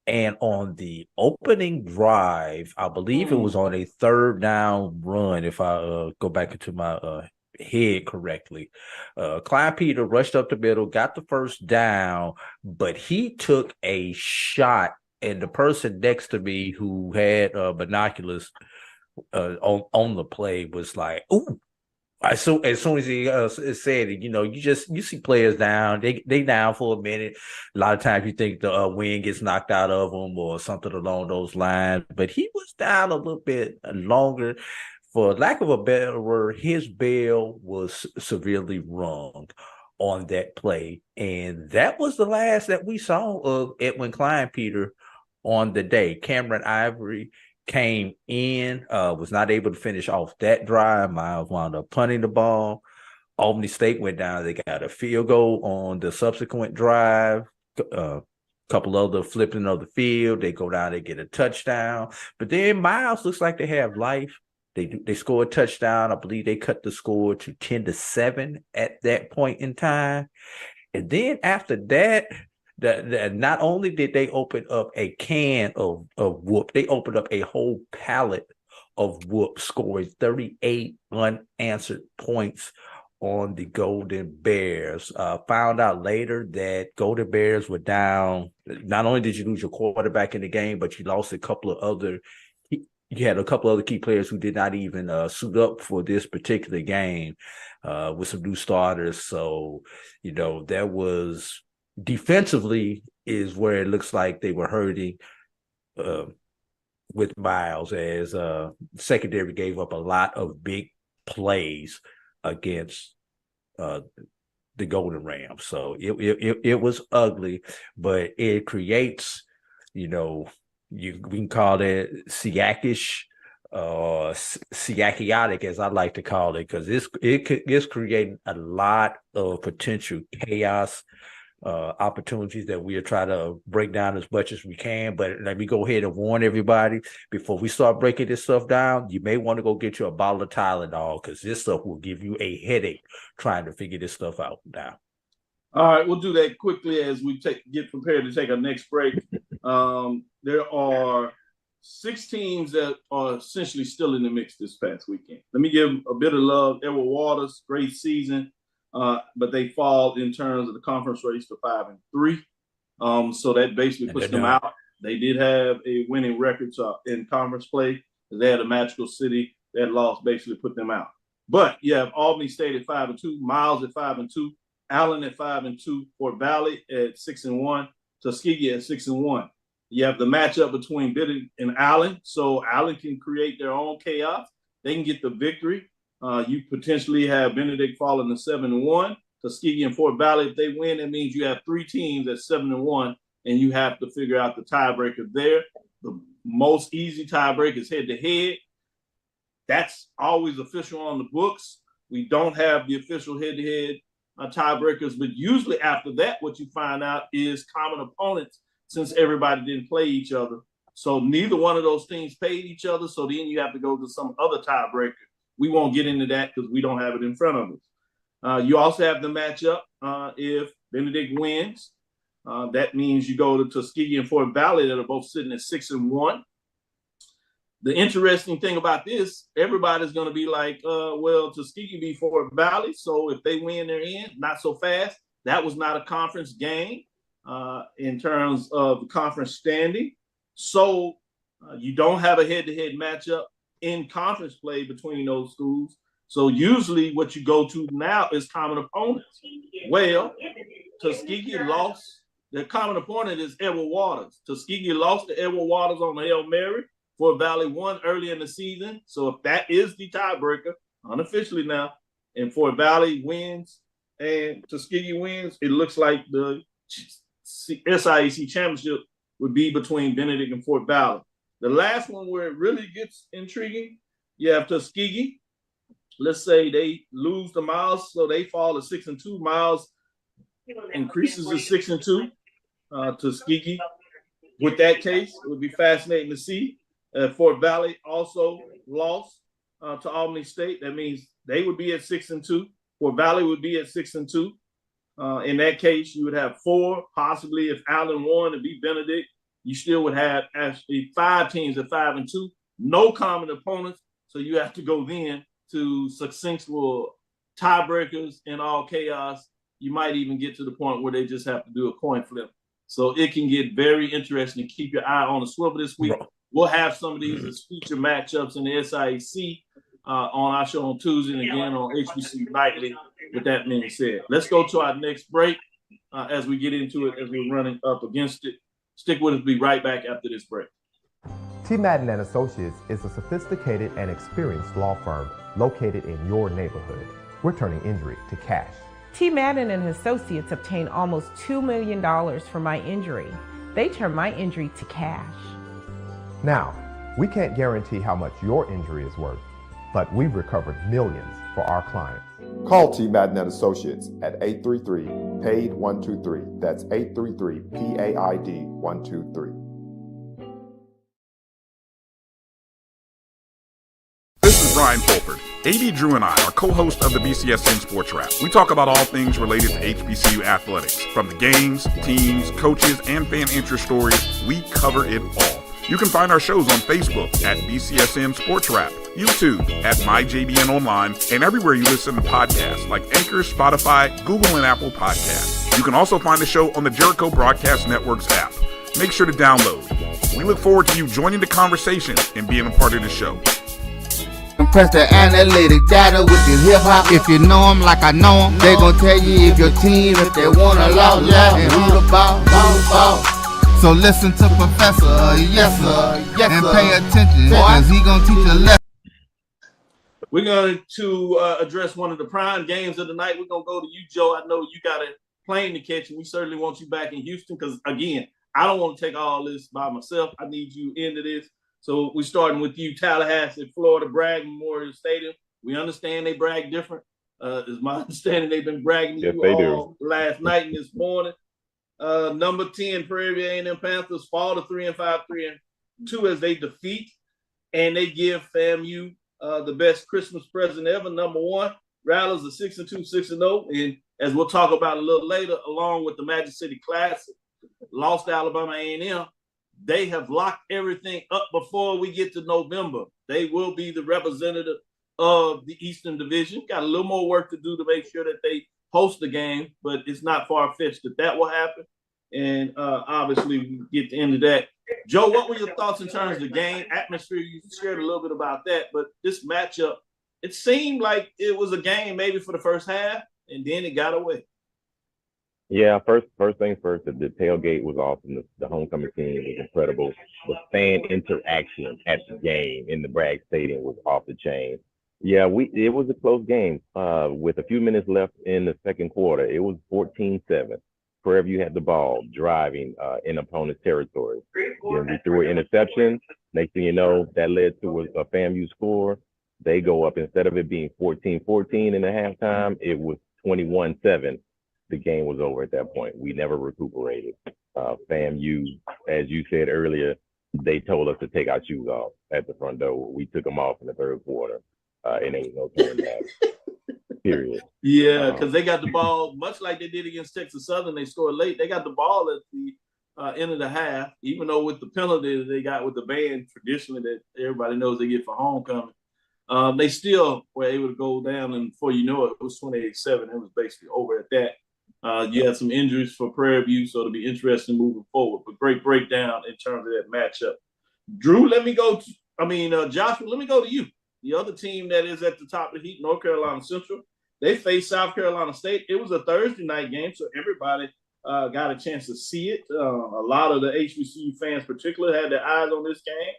And on the opening drive, I believe it was on a 3rd down run, if I go back into my head correctly. Clyde Peter rushed up the middle, got the first down, but he took a shot, and the person next to me who had binoculars on the play was like, ooh, As soon as he said it, you see players down. They down for a minute. A lot of times you think the wind gets knocked out of them or something along those lines. But he was down a little bit longer. For lack of a better word, his bell was severely rung on that play, and that was the last that we saw of Edwin Klein, Peter, on the day. Cameron Ivory came in, was not able to finish off that drive. Miles wound up punting the ball. Albany State went down. They got a field goal on the subsequent drive. Couple other flipping of the field. They go down, they get a touchdown. But then Miles looks like they have life. They score a touchdown. I believe they cut the score to 10-7 at that point in time. And then after that, not only did they open up a can of whoop, they opened up a whole pallet of whoop, scoring 38 unanswered points on the Golden Bears. Found out later that Golden Bears were down. Not only did you lose your quarterback in the game, but you lost a couple of other. You had a couple other key players who did not even suit up for this particular game with some new starters. So, there was defensively is where it looks like they were hurting with Miles, as secondary gave up a lot of big plays against the Golden Rams. So it was ugly, but it creates, we can call it SIAC-ish, SIAC-iotic, as I like to call it, because it's creating a lot of potential chaos opportunities that we'll try to break down as much as we can. But let me go ahead and warn everybody, before we start breaking this stuff down, you may want to go get you a bottle of Tylenol, because this stuff will give you a headache trying to figure this stuff out now. All right, we'll do that quickly as we get prepared to take our next break. There are 6 teams that are essentially still in the mix this past weekend. Let me give a bit of love. Edward Waters, great season, but they fall in terms of the conference race to 5-3. So that basically puts them out. They did have a winning record in conference play. They had a Magical City. That loss basically put them out. But you have Albany State at 5-2, Miles at 5-2, Allen at 5-2, Fort Valley at 6-1, Tuskegee at 6-1. You have the matchup between Benedict and Allen, so Allen can create their own chaos. They can get the victory. You potentially have Benedict falling to 7-1. Tuskegee and Fort Valley, if they win, that means you have 3 teams at 7-1, and you have to figure out the tiebreaker there. The most easy tiebreaker is head-to-head. That's always official on the books. We don't have the official head-to-head tiebreakers, but usually after that, what you find out is common opponents, since everybody didn't play each other. So neither one of those teams paid each other, so then you have to go to some other tiebreaker. We won't get into that because we don't have it in front of us. You also have the matchup if Benedict wins. That means you go to Tuskegee and Fort Valley that are both sitting at 6-1. The interesting thing about this, everybody's going to be like, well, Tuskegee beat Fort Valley, so if they win, they're in. Not so fast. That was not a conference game in terms of the conference standing. So you don't have a head-to-head matchup in conference play between those schools. So usually what you go to now is common opponents. Well, Tuskegee lost. Their common opponent is Edward Waters. Tuskegee lost to Edward Waters on the Hail Mary. Fort Valley won early in the season. So if that is the tiebreaker, unofficially now, and Fort Valley wins and Tuskegee wins, it looks like the SIAC championship would be between Benedict and Fort Valley. The last one where it really gets intriguing, you have Tuskegee. Let's say they lose to Miles, so they fall to 6-2. Miles increases to 6-2. Tuskegee, with that case, it would be fascinating to see. Fort Valley also lost to Albany State. That means they would be at 6-2. Fort Valley would be at 6-2. In that case, you would have 4, possibly if Allen won and beat Benedict, you still would have actually 5 teams at 5-2, no common opponents. So you have to go then to successful tiebreakers and all chaos. You might even get to the point where they just have to do a coin flip. So it can get very interesting. Keep your eye on the swivel this week. We'll have some of these as feature matchups in the SIAC. on our show on Tuesday and again on HBCU Nightly. With that being said, let's go to our next break as we get into it, as we're running up against it. Stick with us. Be right back after this break. T. Madden and Associates is a sophisticated and experienced law firm located in your neighborhood. We're turning injury to cash. T. Madden and Associates obtained almost $2 million for my injury. They turned my injury to cash. Now, we can't guarantee how much your injury is worth, but we've recovered millions for our clients. Call T. Madden and Associates at 833-PAID-123. That's 833-PAID-123. This is Brian Fulford. A.D. Drew and I are co-hosts of the BCSN Sports Wrap. We talk about all things related to HBCU athletics. From the games, teams, coaches, and fan interest stories, we cover it all. You can find our shows on Facebook at BCSN Sports Wrap, YouTube at MyJBN Online, and everywhere you listen to podcasts like Anchor, Spotify, Google, and Apple Podcasts. You can also find the show on the Jericho Broadcast Network's app. Make sure to download. We look forward to you joining the conversation and being a part of the show. Press the analytic data with your hip hop. If you know them like I know them, they gon' tell you if your team, if they wanna lose, and who the ball. So listen to Professor, yes sir, and pay attention, cause he gonna teach a lesson. We're going to address one of the prime games of the night. We're going to go to you, Joe. I know you got a plane to catch, and we certainly want you back in Houston because, again, I don't want to take all this by myself. I need you into this. So we're starting with you, Tallahassee, Florida, Bragg Memorial Stadium. We understand they brag different. It's my understanding they've been bragging to you all last night and this morning. Number 10, Prairie View A&M Panthers fall to 3-5, 3-2 as they defeat, and they give FAMU the best Christmas present ever. Number 1, Rattlers are 6-2, 6-0, and as we'll talk about a little later, along with the Magic City Classic, lost to Alabama A&M. They have locked everything up before we get to November. They will be the representative of the Eastern Division. Got a little more work to do to make sure that they host the game, but it's not far-fetched that will happen. And obviously, we get to the end of that. Joe, what were your thoughts in terms of the game atmosphere? You shared a little bit about that, but this matchup, it seemed like it was a game maybe for the first half, and then it got away. Yeah, first things first, the tailgate was awesome. The homecoming team was incredible. The fan interaction at the game in the Bragg Stadium was off the chain. Yeah, it was a close game. With a few minutes left in the second quarter, it was 14-7. Prairie View had the ball driving in opponent's territory. Then we threw an interception. Next thing you know, that led to a FAMU score. They go up. Instead of it being 14-14 in the halftime, it was 21-7. The game was over at that point. We never recuperated. FAMU, as you said earlier, they told us to take our shoes off at the front door. We took them off in the third quarter, and there was no turning back. Period. Yeah, because they got the ball, much like they did against Texas Southern. They scored late. They got the ball at the end of the half, even though with the penalty that they got with the ban traditionally that everybody knows they get for homecoming. They still were able to go down, and before you know it, it was 28-7. It was basically over at that. You had some injuries for Prairie View, so it'll be interesting moving forward. But great breakdown in terms of that matchup. Drew, Joshua, let me go to you. The other team that is at the top of the heat, North Carolina Central, they faced South Carolina State. It was a Thursday night game, so everybody got a chance to see it. A lot of the HBCU fans particularly had their eyes on this game.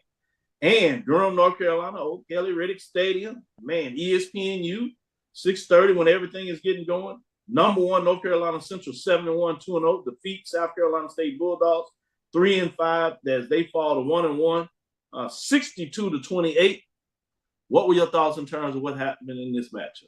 And Durham, North Carolina, Old Kelly Riddick Stadium, man, ESPNU, 6:30 when everything is getting going. Number 1, North Carolina Central, 7-1, 2-0, defeat South Carolina State Bulldogs, 3-5, as they fall to 1-1, 62-28. What were your thoughts in terms of what happened in this matchup?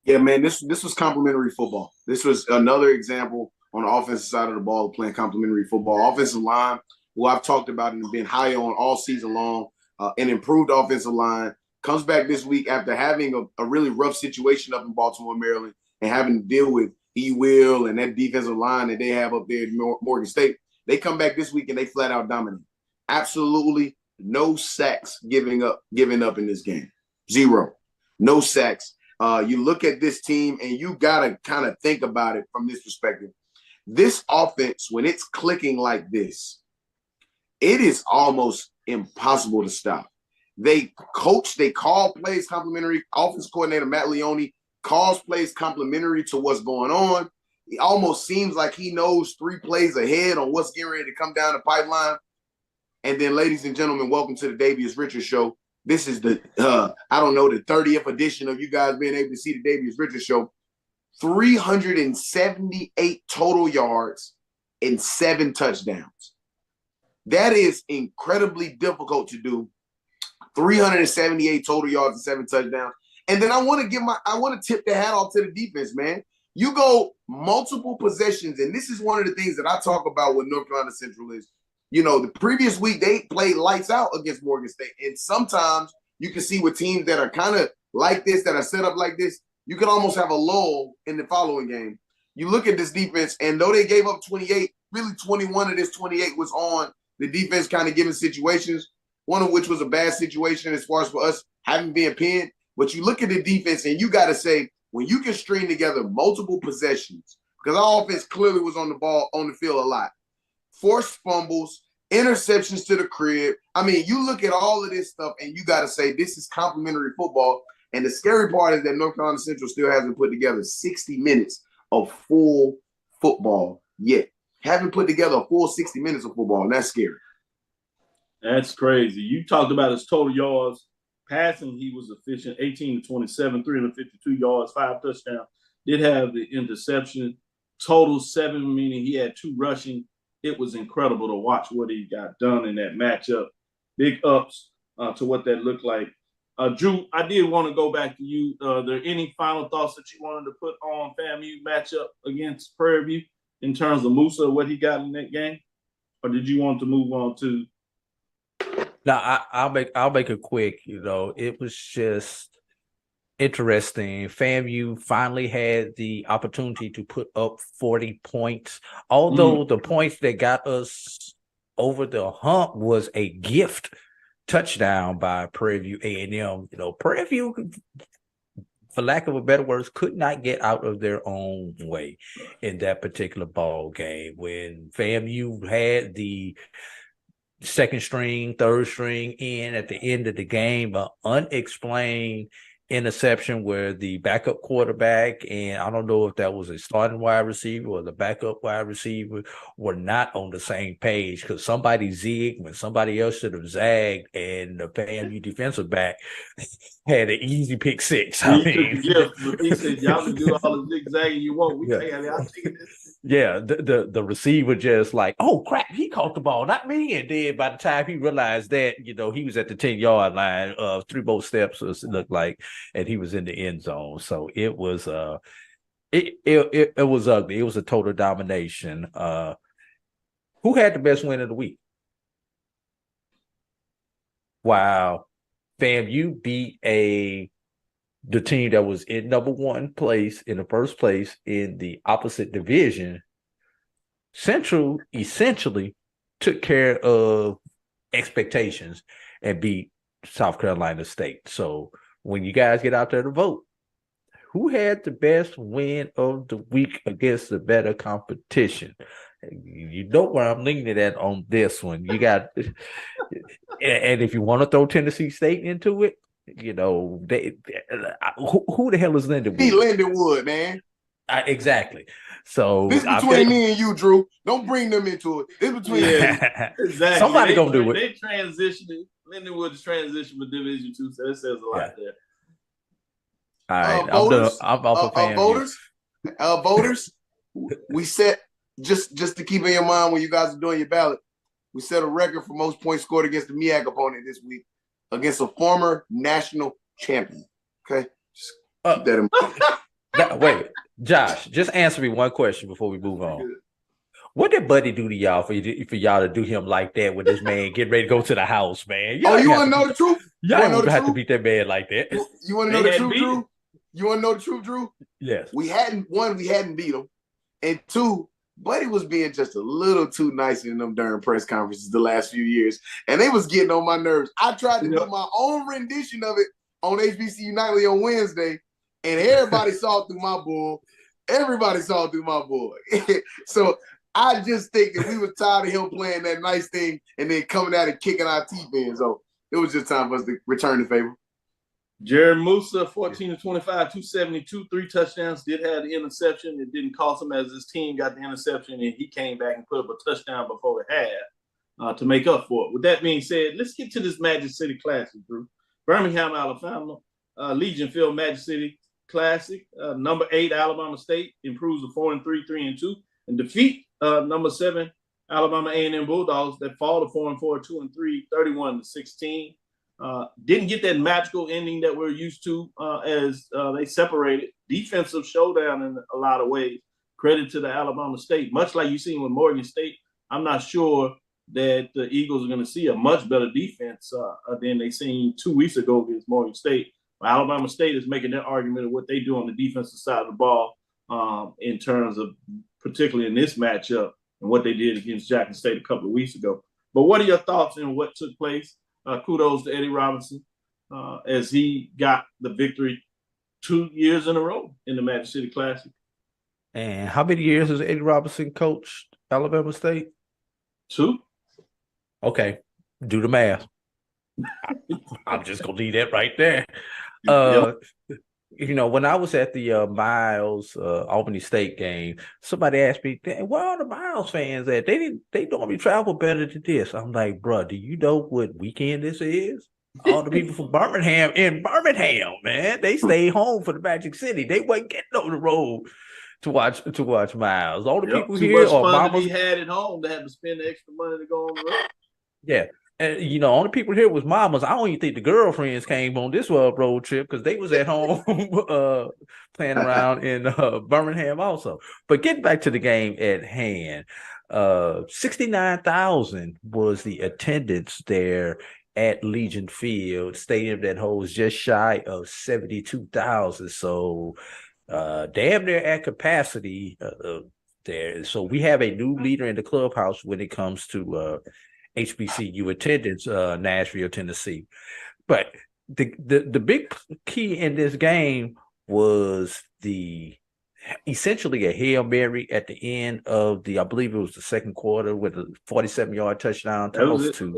Yeah, man, this was complimentary football. This was another example on the offensive side of the ball of playing complimentary football. Offensive line, who I've talked about and been high on all season long, an improved offensive line, comes back this week after having a really rough situation up in Baltimore, Maryland, and having to deal with E-Will and that defensive line that they have up there at Morgan State. They come back this week and they flat out dominate. Absolutely no sacks giving up in this game. 0. No sacks. You look at this team and you got to kind of think about it from this perspective. This offense, when it's clicking like this, it is almost impossible to stop. They coach, they call plays complimentary. Offense coordinator Matt Leone calls plays complimentary to what's going on. It almost seems like he knows 3 plays ahead on what's getting ready to come down the pipeline. And then, ladies and gentlemen, welcome to the Davius Richards Show. This is the, the 30th edition of you guys being able to see the Davius Richards Show. 378 total yards and 7 touchdowns. That is incredibly difficult to do. 378 total yards and 7 touchdowns. And then I want to tip the hat off to the defense, man. You go multiple possessions, and this is one of the things that I talk about with North Carolina Central is, you know, the previous week they played lights out against Morgan State. And sometimes you can see with teams that are kind of like this, that are set up like this, you can almost have a lull in the following game. You look at this defense, and though they gave up 28, really 21 of this 28 was on the defense kind of given situations, one of which was a bad situation as far as for us having been pinned. But you look at the defense, and you got to say, when you can string together multiple possessions, because our offense clearly was on the ball, on the field a lot, forced fumbles, interceptions to the crib. I mean, you look at all of this stuff, and you got to say this is complimentary football. And the scary part is that North Carolina Central still hasn't put together 60 minutes of full football yet. Haven't put together a full 60 minutes of football, and that's scary. That's crazy. You talked about his total yards. Passing, he was efficient, 18 to 27, 352 yards, 5 touchdowns. Did have the interception. Total 7, meaning he had 2 rushing. It was incredible to watch what he got done in that matchup. Big ups to what that looked like. Drew, I did want to go back to you. Are there any final thoughts that you wanted to put on FAMU matchup against Prairie View in terms of Musa, what he got in that game? Or did you want to move on to? No, I'll make it quick. You know, it was just interesting. FAMU finally had the opportunity to put up 40 points, although the points that got us over the hump was a gift touchdown by Prairie View A&M. You know, Prairie View, for lack of a better words, could not get out of their own way in that particular ball game. When FAMU had the second string, third string in at the end of the game, an unexplained interception where the backup quarterback, and I don't know if that was a starting wide receiver or the backup wide receiver, were not on the same page because somebody zigged when somebody else should have zagged, and the FAMU defensive back had an easy pick 6. I mean, he said, y'all can do all the zigzagging you want. We can't. I'll take this. Yeah, the receiver just like, oh crap, he caught the ball, not me. And then by the time he realized that, you know, he was at the 10-yard line, 3 more steps, it looked like, and he was in the end zone. So it was it was ugly. It was a total domination. Who had the best win of the week? Wow. FAMU beat the team that was in number 1 place, in the first place in the opposite division. Central essentially took care of expectations and beat South Carolina State. So when you guys get out there to vote, who had the best win of the week against the better competition? You know where I'm leaning at on this one. You got, and if you want to throw Tennessee State into it, you know, who the hell is Lindenwood? Be Lindenwood, man. Exactly. So this is between me and you, Drew. Don't bring them into it. It's between exactly. Somebody gonna do it. They transitioning. Lindenwood is transition with Division 2, so it says a lot there. All right, voters, I'm off of voters. We set just to keep in your mind when you guys are doing your ballot. We set a record for most points scored against the MEAC opponent this week, against a former national champion. Okay, just keep that in mind. Wait, Josh, just answer me one question before we move on. What did Buddy do to y'all for y'all to do him like that when this man get ready to go to the house, man? Y'all you want to know the truth? Y'all don't have to beat that man like that. You want to know the truth, Drew? You want to know the truth, Drew? Yes. We hadn't beat him, and 2, Buddy was being just a little too nice in them darn press conferences the last few years, and they was getting on my nerves. I tried to do my own rendition of it on HBCU Nightly on Wednesday, and everybody saw through my bull. Everybody saw through my bull. So I just think that we were tired of him playing that nice thing and then coming out and kicking our teeth in. So it was just time for us to return the favor. Jared Musa, 14 to 25, 272, 3 touchdowns. Did have the interception. It didn't cost him as his team got the interception, and he came back and put up a touchdown before the half to make up for it. With that being said, let's get to this Magic City Classic, Drew. Birmingham, Alabama, Legion Field Magic City Classic. Number 8, Alabama State improves to 4-3, 3-2, and defeat number 7, Alabama A&M Bulldogs that fall to 4-4, 2-3, 31-16. Didn't get that magical ending that we're used to as they separated. Defensive showdown in a lot of ways. Credit to the Alabama State. Much like you've seen with Morgan State, I'm not sure that the Eagles are going to see a much better defense than they seen 2 weeks ago against Morgan State. Alabama State is making their argument of what they do on the defensive side of the ball in terms of, particularly in this matchup, and what they did against Jackson State a couple of weeks ago. But what are your thoughts on what took place? Kudos to Eddie Robinson as he got the victory 2 years in a row in the Magic City Classic. And how many years has Eddie Robinson coached Alabama State? 2. Okay, do the math. I'm just gonna leave that right there. You know, when I was at the Miles Albany State game, somebody asked me, "Where are the Miles fans at? They normally travel better than this." I'm like, "Bro, do you know what weekend this is? All the people from Birmingham in Birmingham, man, they stayed home for the Magic City. They wasn't getting on the road to watch Miles. All the people here are mamas. He had at home to have to spend the extra money to go on the road. Yeah." And, you know, only people here was mamas. I don't even think the girlfriends came on this road trip because they was at home playing around in Birmingham also. But getting back to the game at hand, 69,000 was the attendance there at Legion Field, stadium that holds just shy of 72,000. So damn near at capacity there. So we have a new leader in the clubhouse when it comes to HBCU attendance, Nashville, Tennessee. But the big key in this game was essentially a Hail Mary at the end of I believe it was the second quarter with a 47-yard touchdown toss to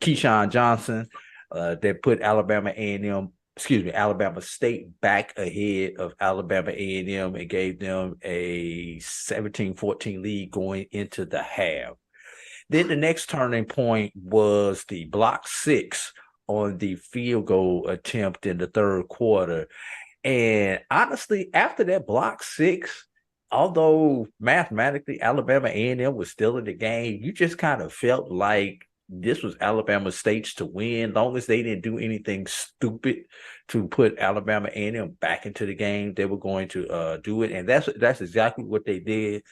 Keyshawn Johnson that put Alabama State back ahead of Alabama A&M and gave them a 17-14 lead going into the half. Then the next turning point was the block 6 on the field goal attempt in the third quarter. And honestly, after that block 6, although mathematically Alabama A&M was still in the game, you just kind of felt like this was Alabama State's to win. Long as they didn't do anything stupid to put Alabama A&M back into the game, they were going to do it. And that's exactly what they did.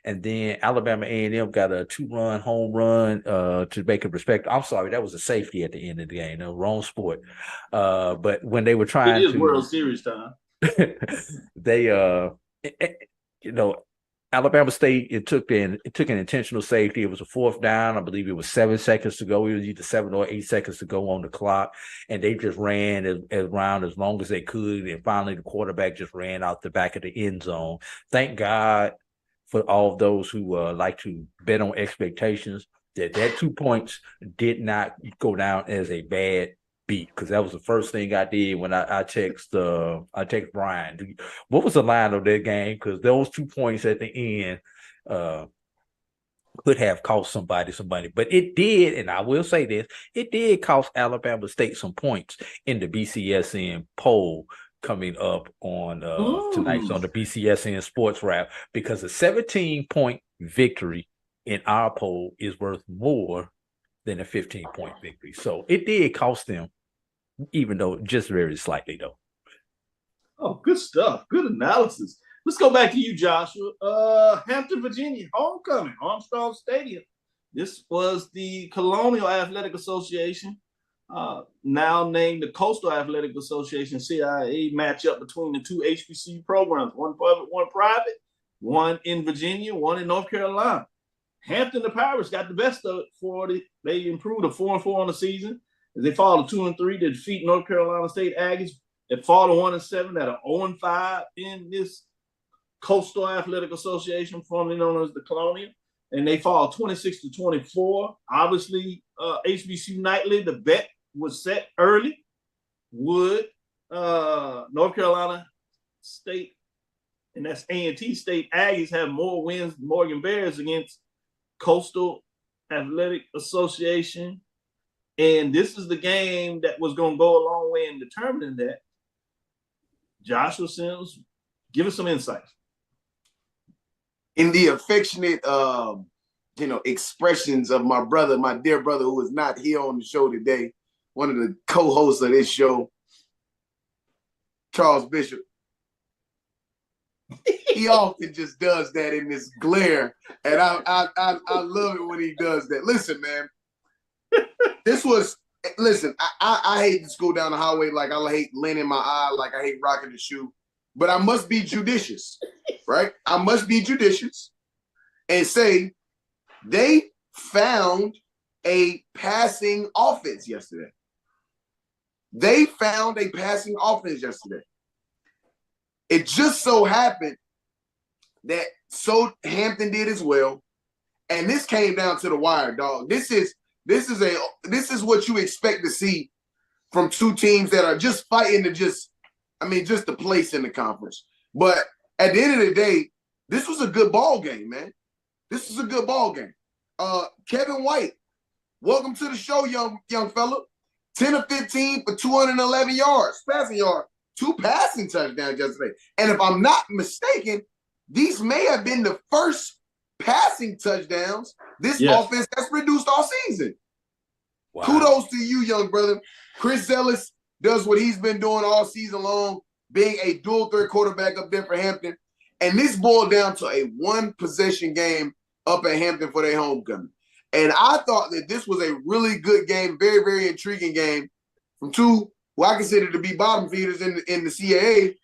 And then Alabama A&M got a 2-run home run to make it respect. I'm sorry, that was a safety at the end of the game. No, wrong sport. But when they were trying it is World Series time. They, Alabama State, it took an intentional safety. It was a 4th down. I believe it was 7 seconds to go. It was either 7 or 8 seconds to go on the clock. And they just ran around as long as they could. And finally, the quarterback just ran out the back of the end zone. Thank God for all of those who like to bet on expectations, that 2 points did not go down as a bad beat, because that was the first thing I did when I text Brian. What was the line of that game? Because those 2 points at the end could have cost somebody. But it did, and I will say this, it did cost Alabama State some points in the BCSN poll coming up on tonight's on the BCSN Sports Wrap, because a 17-point victory in our poll is worth more than a 15-point victory. So it did cost them, even though just very slightly though. Oh, good stuff. Good analysis. Let's go back to you, Joshua. Hampton, Virginia, homecoming, Armstrong Stadium. This was the Colonial Athletic Association, now named the Coastal Athletic Association, CIA, matchup between the 2 HBCU programs, one public, one private, one in Virginia, one in North Carolina. Hampton, the Pirates, got the best of it. They improved to 4-4 on the season as they fall to 2-3 to defeat North Carolina State Aggies. They fall to 1-7 at 0-5 in this Coastal Athletic Association, formerly known as the Colonial. and they fall 26-24. Obviously, HBCU Nightly, the bet was set early. Would North Carolina State, and that's A&T State Aggies, have more wins than Morgan Bears against Coastal Athletic Association? And this is the game that was going to go a long way in determining that. Joshua Sims, give us some insights. In the affectionate, expressions of my brother, my dear brother, who is not here on the show today, one of the co-hosts of this show, Charles Bishop. He often just does that in this glare, and I love it when he does that. Listen, man, I hate to go down the highway like I hate lint in my eye, like I hate rocking the shoe, but I must be judicious, right? I must be judicious and say they found a passing offense yesterday. They found a passing offense yesterday. It just so happened that Hampton did as well, and this came down to the wire, dog. This is what you expect to see from two teams that are just fighting to just the place in the conference. But at the end of the day, this was a good ball game, man. This was a good ball game. Kevin White, welcome to the show, young fella. 10 of 15 for 211 yards, passing yard, 2 passing touchdowns yesterday. And if I'm not mistaken, these may have been the first passing touchdowns this offense has produced all season. Wow. Kudos to you, young brother. Chris Zellis does what he's been doing all season long, being a dual threat quarterback up there for Hampton. And this boiled down to a 1-possession game up at Hampton for their homecoming. And I thought that this was a really good game, very, very intriguing game from two who I consider to be bottom feeders in the CAA,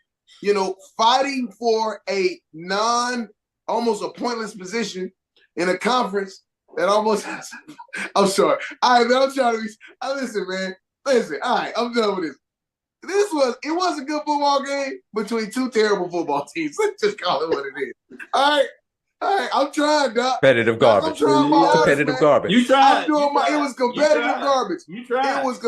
fighting for a almost a pointless position in a conference that almost has. I'm sorry. All right, man, I'm trying to be. Listen, man. Listen, all right, I'm done with this. It was a good football game between two terrible football teams. Let's just call it what it is. All right, I'm trying, Doc. Competitive garbage. Competitive garbage. You tried. It was competitive garbage. You tried. It was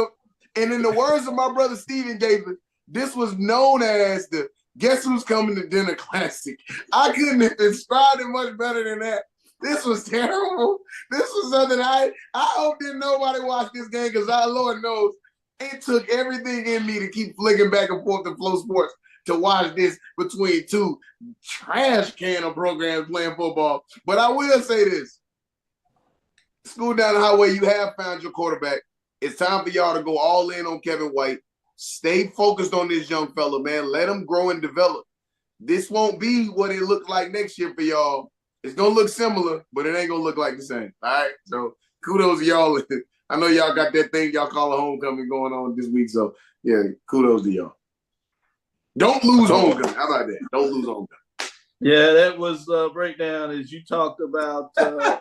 and in the words of my brother Stephen Gavin, this was known as the Guess Who's Coming to Dinner Classic. I couldn't have described it much better than that. This was terrible. This was something I hope that nobody watched this game because our Lord knows it took everything in me to keep flicking back and forth to Flow Sports to watch this between two trash can of programs playing football. But I will say this. School down the highway, you have found your quarterback. It's time for y'all to go all in on Kevin White. Stay focused on this young fella, man. Let him grow and develop. This won't be what it looked like next year for y'all. It's going to look similar, but it ain't going to look like the same. All right? So kudos to y'all. I know y'all got that thing y'all call a homecoming going on this week. So, yeah, kudos to y'all. Don't lose homecoming. How about that? Don't lose homecoming. Yeah, that was a breakdown as you talked about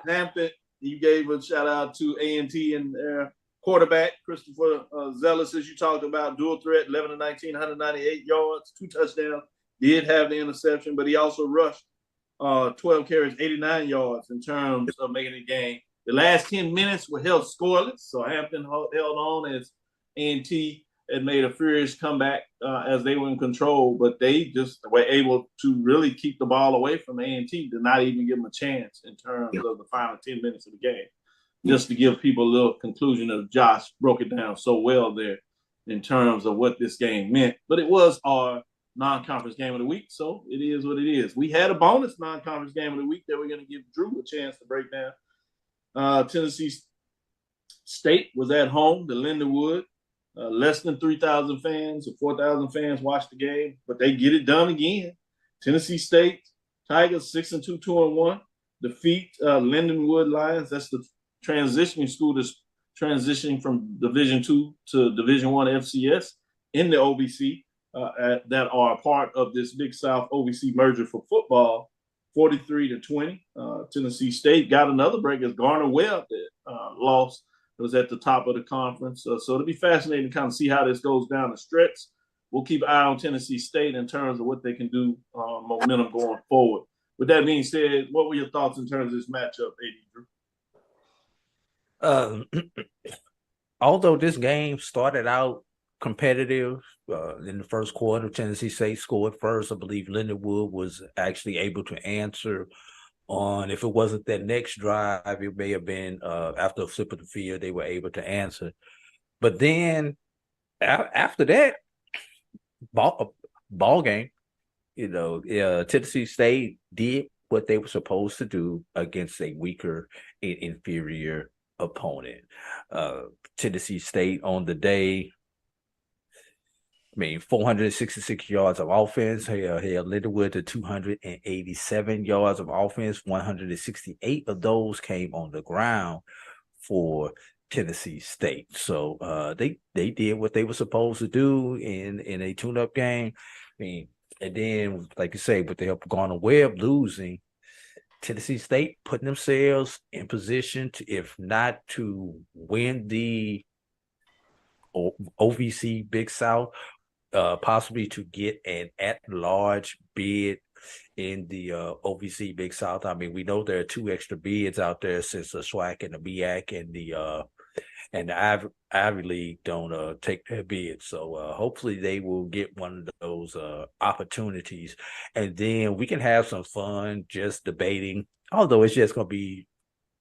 Hampton. You gave a shout out to A&T and their quarterback, Christopher Zellis, as you talked about, dual threat, 11 of 19, 198 yards, 2 touchdowns. Did have the interception, but he also rushed 12 carries, 89 yards in terms of making the game. The last 10 minutes were held scoreless, so Hampton held on as A&T had made a furious comeback as they were in control, but they just were able to really keep the ball away from A&T to not even give them a chance in terms of the final 10 minutes of the game. Just to give people a little conclusion of Josh broke it down so well there in terms of what this game meant. But it was our non-conference game of the week, so it is what it is. We had a bonus non-conference game of the week that we're going to give Drew a chance to break down. Tennessee State was at home, the Lindenwood. Less than 3,000 fans or 4,000 fans watched the game, but they get it done again. Tennessee State Tigers 6-2, 2-1. Defeat Lindenwood Lions. That's the transitioning school that's transitioning from Division II to Division I FCS in the OVC that are a part of this Big South OVC merger for football. 43-20. Tennessee State got another break as Garner Webb that lost. It was at the top of the conference. So it'll be fascinating to kind of see how this goes down the stretch. We'll keep an eye on Tennessee State in terms of what they can do, momentum going forward. With that being said, what were your thoughts in terms of this matchup, AD? Although this game started out competitive in the first quarter, Tennessee State scored first. I believe Lindenwood was actually able to answer on, if it wasn't that next drive, it may have been after a flip of the field, they were able to answer. But then after that, ball game, Tennessee State did what they were supposed to do against a weaker, inferior opponent. Tennessee State on the day, 466 yards of offense. Lindenwood to 287 yards of offense. 168 of those came on the ground for Tennessee State. So they did what they were supposed to do in a tune-up game. And then, like you say, with the help of Garner Webb losing, Tennessee State putting themselves in position to, if not to win the OVC Big South, possibly to get an at-large bid in the OVC Big South. I mean, we know there are 2 extra bids out there since the SWAC and the MEAC and the Ivy League don't take their bid. So hopefully they will get one of those opportunities. And then we can have some fun just debating, although it's just going to be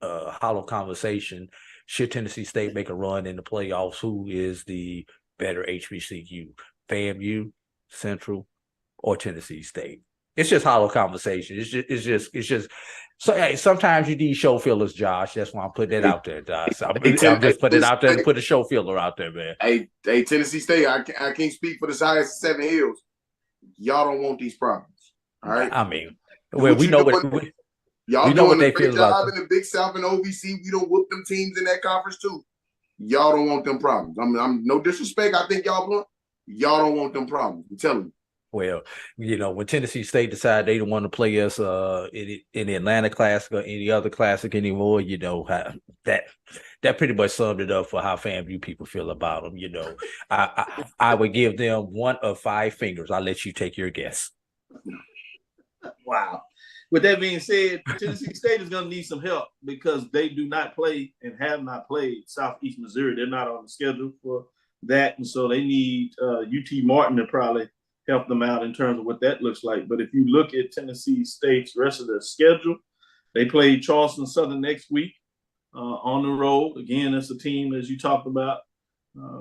a hollow conversation. Should Tennessee State make a run in the playoffs? Who is the better HBCU? FAMU, Central, or Tennessee State? It's just hollow conversation. It's just. So hey, sometimes you need show fillers, Josh. That's why I'm putting it out there, Josh. I'm just putting it out there and put a show filler out there, man. Hey, Tennessee State. I can't speak for the Science of Seven Hills. Y'all don't want these problems, all right? I mean, we know what y'all doing a great job in the Big South and OVC. We don't whoop them teams in that conference too. Y'all don't want them problems. I'm no disrespect. I think y'all don't want them problems. I'm telling you. Well, when Tennessee State decided they don't want to play us in the Atlanta Classic or any other classic anymore, that pretty much summed it up for how FAMU people feel about them. I would give them 1 of 5 fingers. I'll let you take your guess. Wow. With that being said, Tennessee State is going to need some help because they do not play and have not played Southeast Missouri. They're not on the schedule for that, and so they need UT Martin to probably help them out in terms of what that looks like. But if you look at Tennessee State's rest of their schedule, they play Charleston Southern next week on the road. Again, that's a team, as you talked about,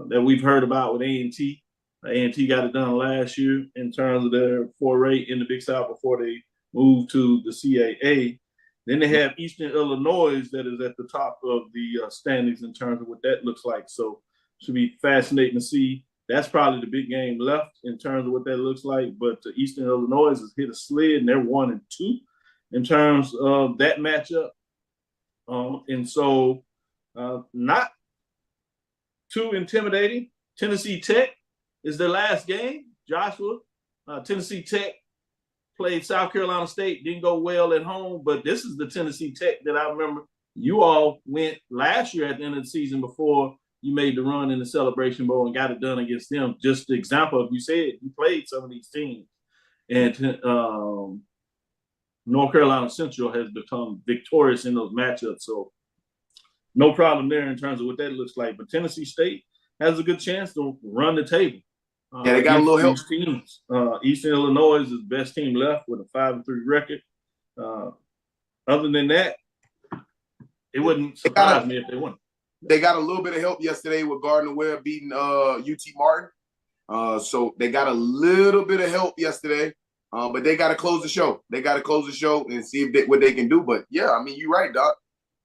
that we've heard about with A&T. A&T got it done last year in terms of their foray in the Big South before they moved to the CAA. Then they have Eastern Illinois that is at the top of the standings in terms of what that looks like. So it should be fascinating to see. That's probably the big game left in terms of what that looks like. But Eastern Illinois has hit a slid, and they're 1-2 in terms of that matchup. And so not too intimidating. Tennessee Tech is their last game. Joshua, Tennessee Tech played South Carolina State, didn't go well at home, but this is the Tennessee Tech that I remember you all went last year at the end of the season before you made the run in the Celebration Bowl and got it done against them. Just the example of, you said you played some of these teams, and North Carolina Central has become victorious in those matchups. So no problem there in terms of what that looks like. But Tennessee State has a good chance to run the table. Yeah, they got a little help. Teams. Eastern Illinois is the best team left with a 5-3 record. Other than that, it wouldn't surprise me if they won. They got a little bit of help yesterday with Gardner Webb beating UT Martin. So they got a little bit of help yesterday, but they got to close the show. They got to close the show and see what they can do. But, yeah, I mean, you're right, Doc.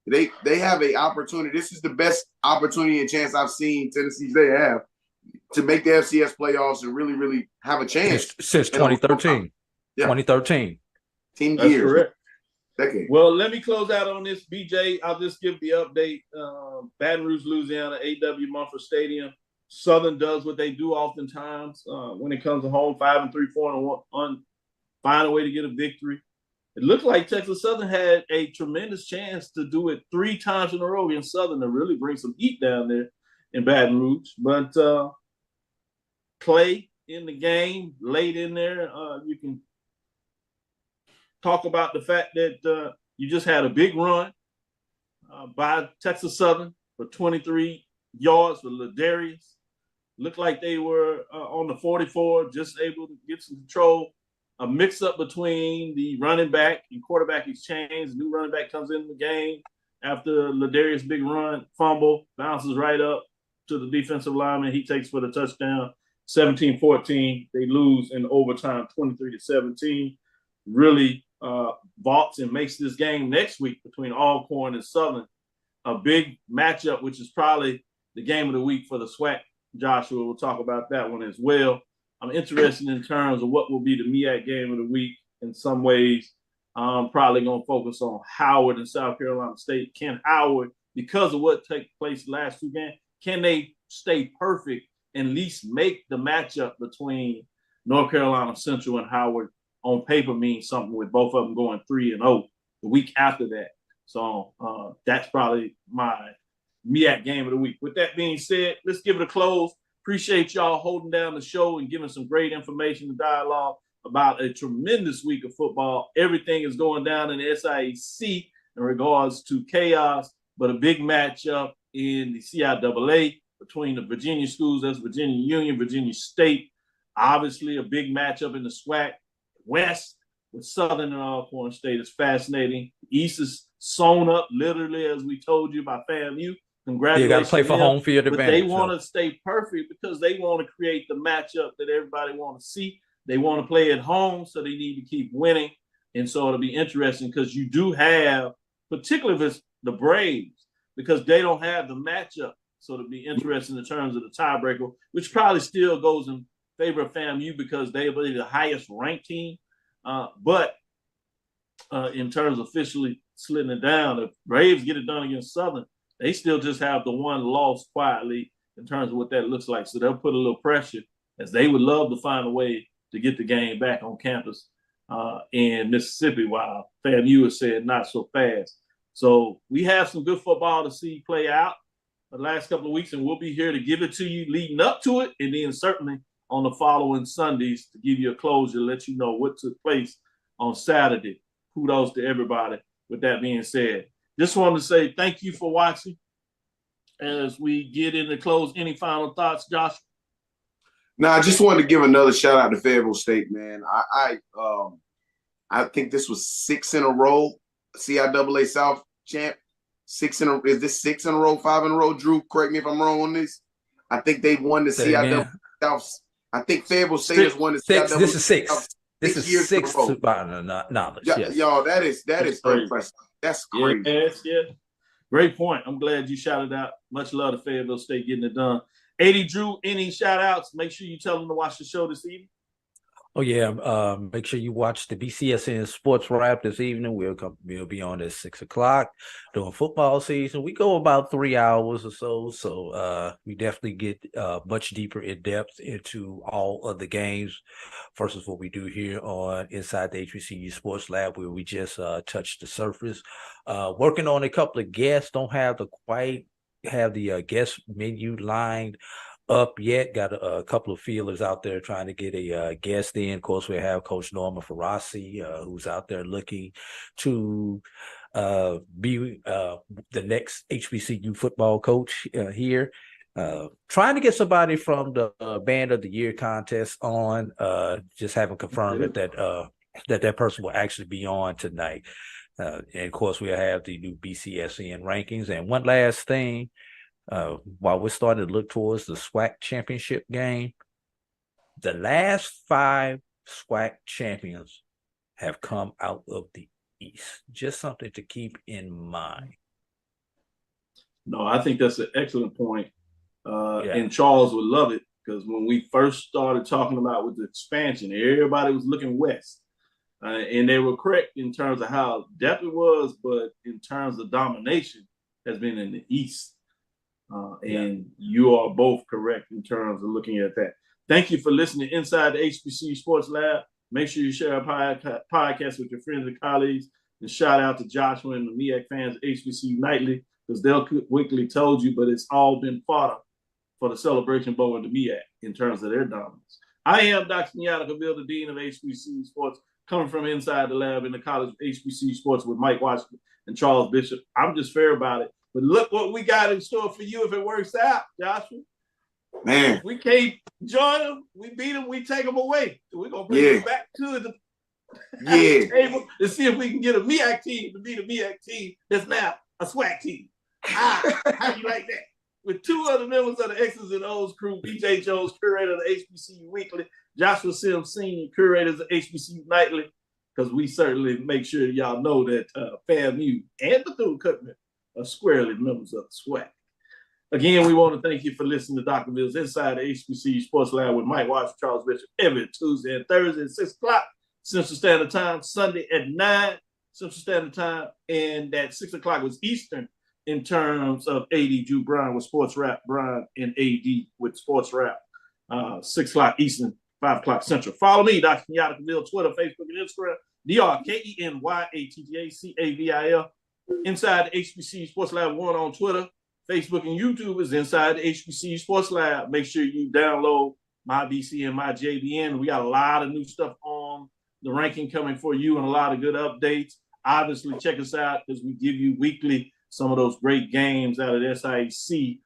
They have an opportunity. This is the best opportunity and chance I've seen Tennessee State have to make the FCS playoffs and really, really have a chance. Since 2013. Yeah. 2013. Team That's years. Correct. Decade. Well, let me close out on this, BJ. I'll just give the update. Baton Rouge, Louisiana, A.W. Mumford Stadium. Southern does what they do oftentimes when it comes to home, 5-3, 4-1, find a way to get a victory. It looked like Texas Southern had a tremendous chance to do it 3 times in a row against Southern to really bring some heat down there in Baton Rouge. But play in the game late in there, you can talk about the fact that you just had a big run by Texas Southern for 23 yards for Ladarius. Looked like they were on the 44, just able to get some control. A mix-up between the running back and quarterback exchange. The new running back comes in the game after Ladarius' big run, fumble, bounces right up to the defensive lineman. He takes for the touchdown, 17-14. They lose in overtime, 23-17. Really vaults and makes this game next week between Alcorn and Southern a big matchup, which is probably the game of the week for the SWAC. Joshua will talk about that one as well. I'm interested in terms of what will be the MEAC game of the week. In some ways, I'm probably going to focus on Howard and South Carolina State. Can Howard, because of what took place the last two games, can they stay perfect and at least make the matchup between North Carolina Central and Howard on paper means something, with both of them going 3-0 the week after that. So that's probably my MEAC game of the week. With that being said, let's give it a close. Appreciate y'all holding down the show and giving some great information and dialogue about a tremendous week of football. Everything is going down in the SIAC in regards to chaos, but a big matchup in the CIAA between the Virginia schools. That's Virginia Union, Virginia State. Obviously, a big matchup in the SWAC West with Southern and Alcorn State. Is fascinating. The East is sewn up, literally, as we told you, by FAMU. Congratulations. You got to play for home field advantage. But they want to stay perfect because they want to create the matchup that everybody want to see. They want to play at home, so they need to keep winning. And so it'll be interesting because you do have, particularly if it's the Braves, because they don't have the matchup. So it'll be interesting in terms of the tiebreaker, which probably still goes in favor of FAMU because they are the highest ranked team. But in terms of officially slitting it down, if Braves get it done against Southern, they still just have the one loss quietly in terms of what that looks like. So they'll put a little pressure, as they would love to find a way to get the game back on campus in Mississippi, while FAMU has said not so fast. So we have some good football to see play out the last couple of weeks, and we'll be here to give it to you leading up to it, and then certainly on the following Sundays to give you a closure, let you know what took place on Saturday. Kudos to everybody. With that being said, just wanted to say thank you for watching. As we get into close, any final thoughts, Josh? No, I just wanted to give another shout out to Fayetteville State, man. I think this was 6 in a row, CIAA South champ. Is this 6 in a row, 5 in a row? Drew, correct me if I'm wrong on this. I think they won the CIAA South. I think Fayetteville State has won the CIAA. This is 6. South This is 6 to knowledge. Yes. Y'all, that is impressive. That's crazy. Yes. Great point. I'm glad you shouted out. Much love to Fayetteville State getting it done. 80 Drew, any shout outs? Make sure you tell them to watch the show this evening. Oh yeah, make sure you watch the BCSN Sports Wrap this evening. We'll be on at 6:00 during football season. We go about 3 hours or so we definitely get much deeper in depth into all of the games versus what we do here on Inside the HBCU Sports Lab, where we just touch the surface. Working on a couple of guests. Don't have the guest menu lined up yet. Got a couple of feelers out there trying to get a guest in. Of course, we have Coach Norma Ferrasi, who's out there looking to be the next HBCU football coach here. Trying to get somebody from the Band of the Year contest on. Just haven't confirmed that person will actually be on tonight. And of course, we have the new BCSN rankings. And one last thing. While we're starting to look towards the SWAC championship game, the last 5 SWAC champions have come out of the East. Just something to keep in mind. No, I think that's an excellent point. And Charles would love it, because when we first started talking about with the expansion, everybody was looking west. And they were correct in terms of how depth it was, but in terms of domination has been in the East. And you are both correct in terms of looking at that. Thank you for listening to Inside the HBCU Sports Lab. Make sure you share our podcast with your friends and colleagues. And shout out to Joshua and the MEAC fans at HBCU Nightly, because they'll quickly told you, but it's all been fodder for the Celebration Bowl and the MEAC in terms of their dominance. I am Dr. Kenyatta, Cavil, the Dean of HBCU Sports. coming from inside the lab in the college HBCU sports with Mike Washington and Charles Bishop. I'm just fair about it. But look what we got in store for you if it works out, Joshua. Man. If we can't join them, we beat them, we take them away. We're going to bring them back to the table and see if we can get a MEAC team to be the MEAC team that's now a SWAC team. How you like that? With two other members of the X's and O's crew, BJ Jones, curator of the HBCU Weekly, Joshua Sims Sr., curator of the HBCU Nightly, because we certainly make sure y'all know that FAMU and Bethune-Cookman are squarely members of the SWAC. Again, we want to thank you for listening to Dr. Mills Inside the HBCU Sports Lab with Mike Washington, Charles Bishop, every Tuesday and Thursday at 6 o'clock Central Standard Time, Sunday at 9 Central Standard Time, and that 6 o'clock was Eastern in terms of AD Drew Brown with Sports Rap, Brown and AD with Sports Rap, 6 o'clock Eastern, 5 o'clock Central. Follow me, Dr. Kenyatta Cavil, Twitter, Facebook, and Instagram, DrKenyattacavil, Inside the HBCU Sports Lab 1 on Twitter. Facebook and YouTube is Inside the HBCU Sports Lab. Make sure you download my BC and my JBN. We got a lot of new stuff on the ranking coming for you and a lot of good updates. Obviously, check us out because we give you weekly some of those great games out of the SIAC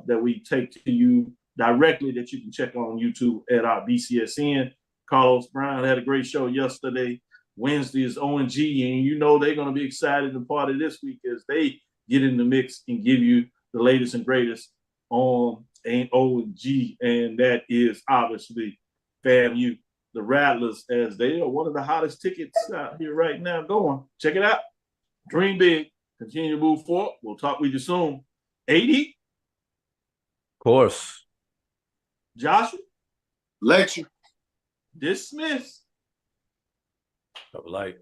that we take to you directly that you can check on YouTube at our BCSN. Carlos Brown had a great show yesterday. Wednesday is O&G, and you know they're going to be excited and part of this week as they get in the mix and give you the latest and greatest on O&G, and that is obviously FAMU, the Rattlers, as they are one of the hottest tickets out here right now going. Check it out. Dream big. Continue to move forward. We'll talk with you soon. 80. Of course. Joshua. Lecture. Dismiss. Of light.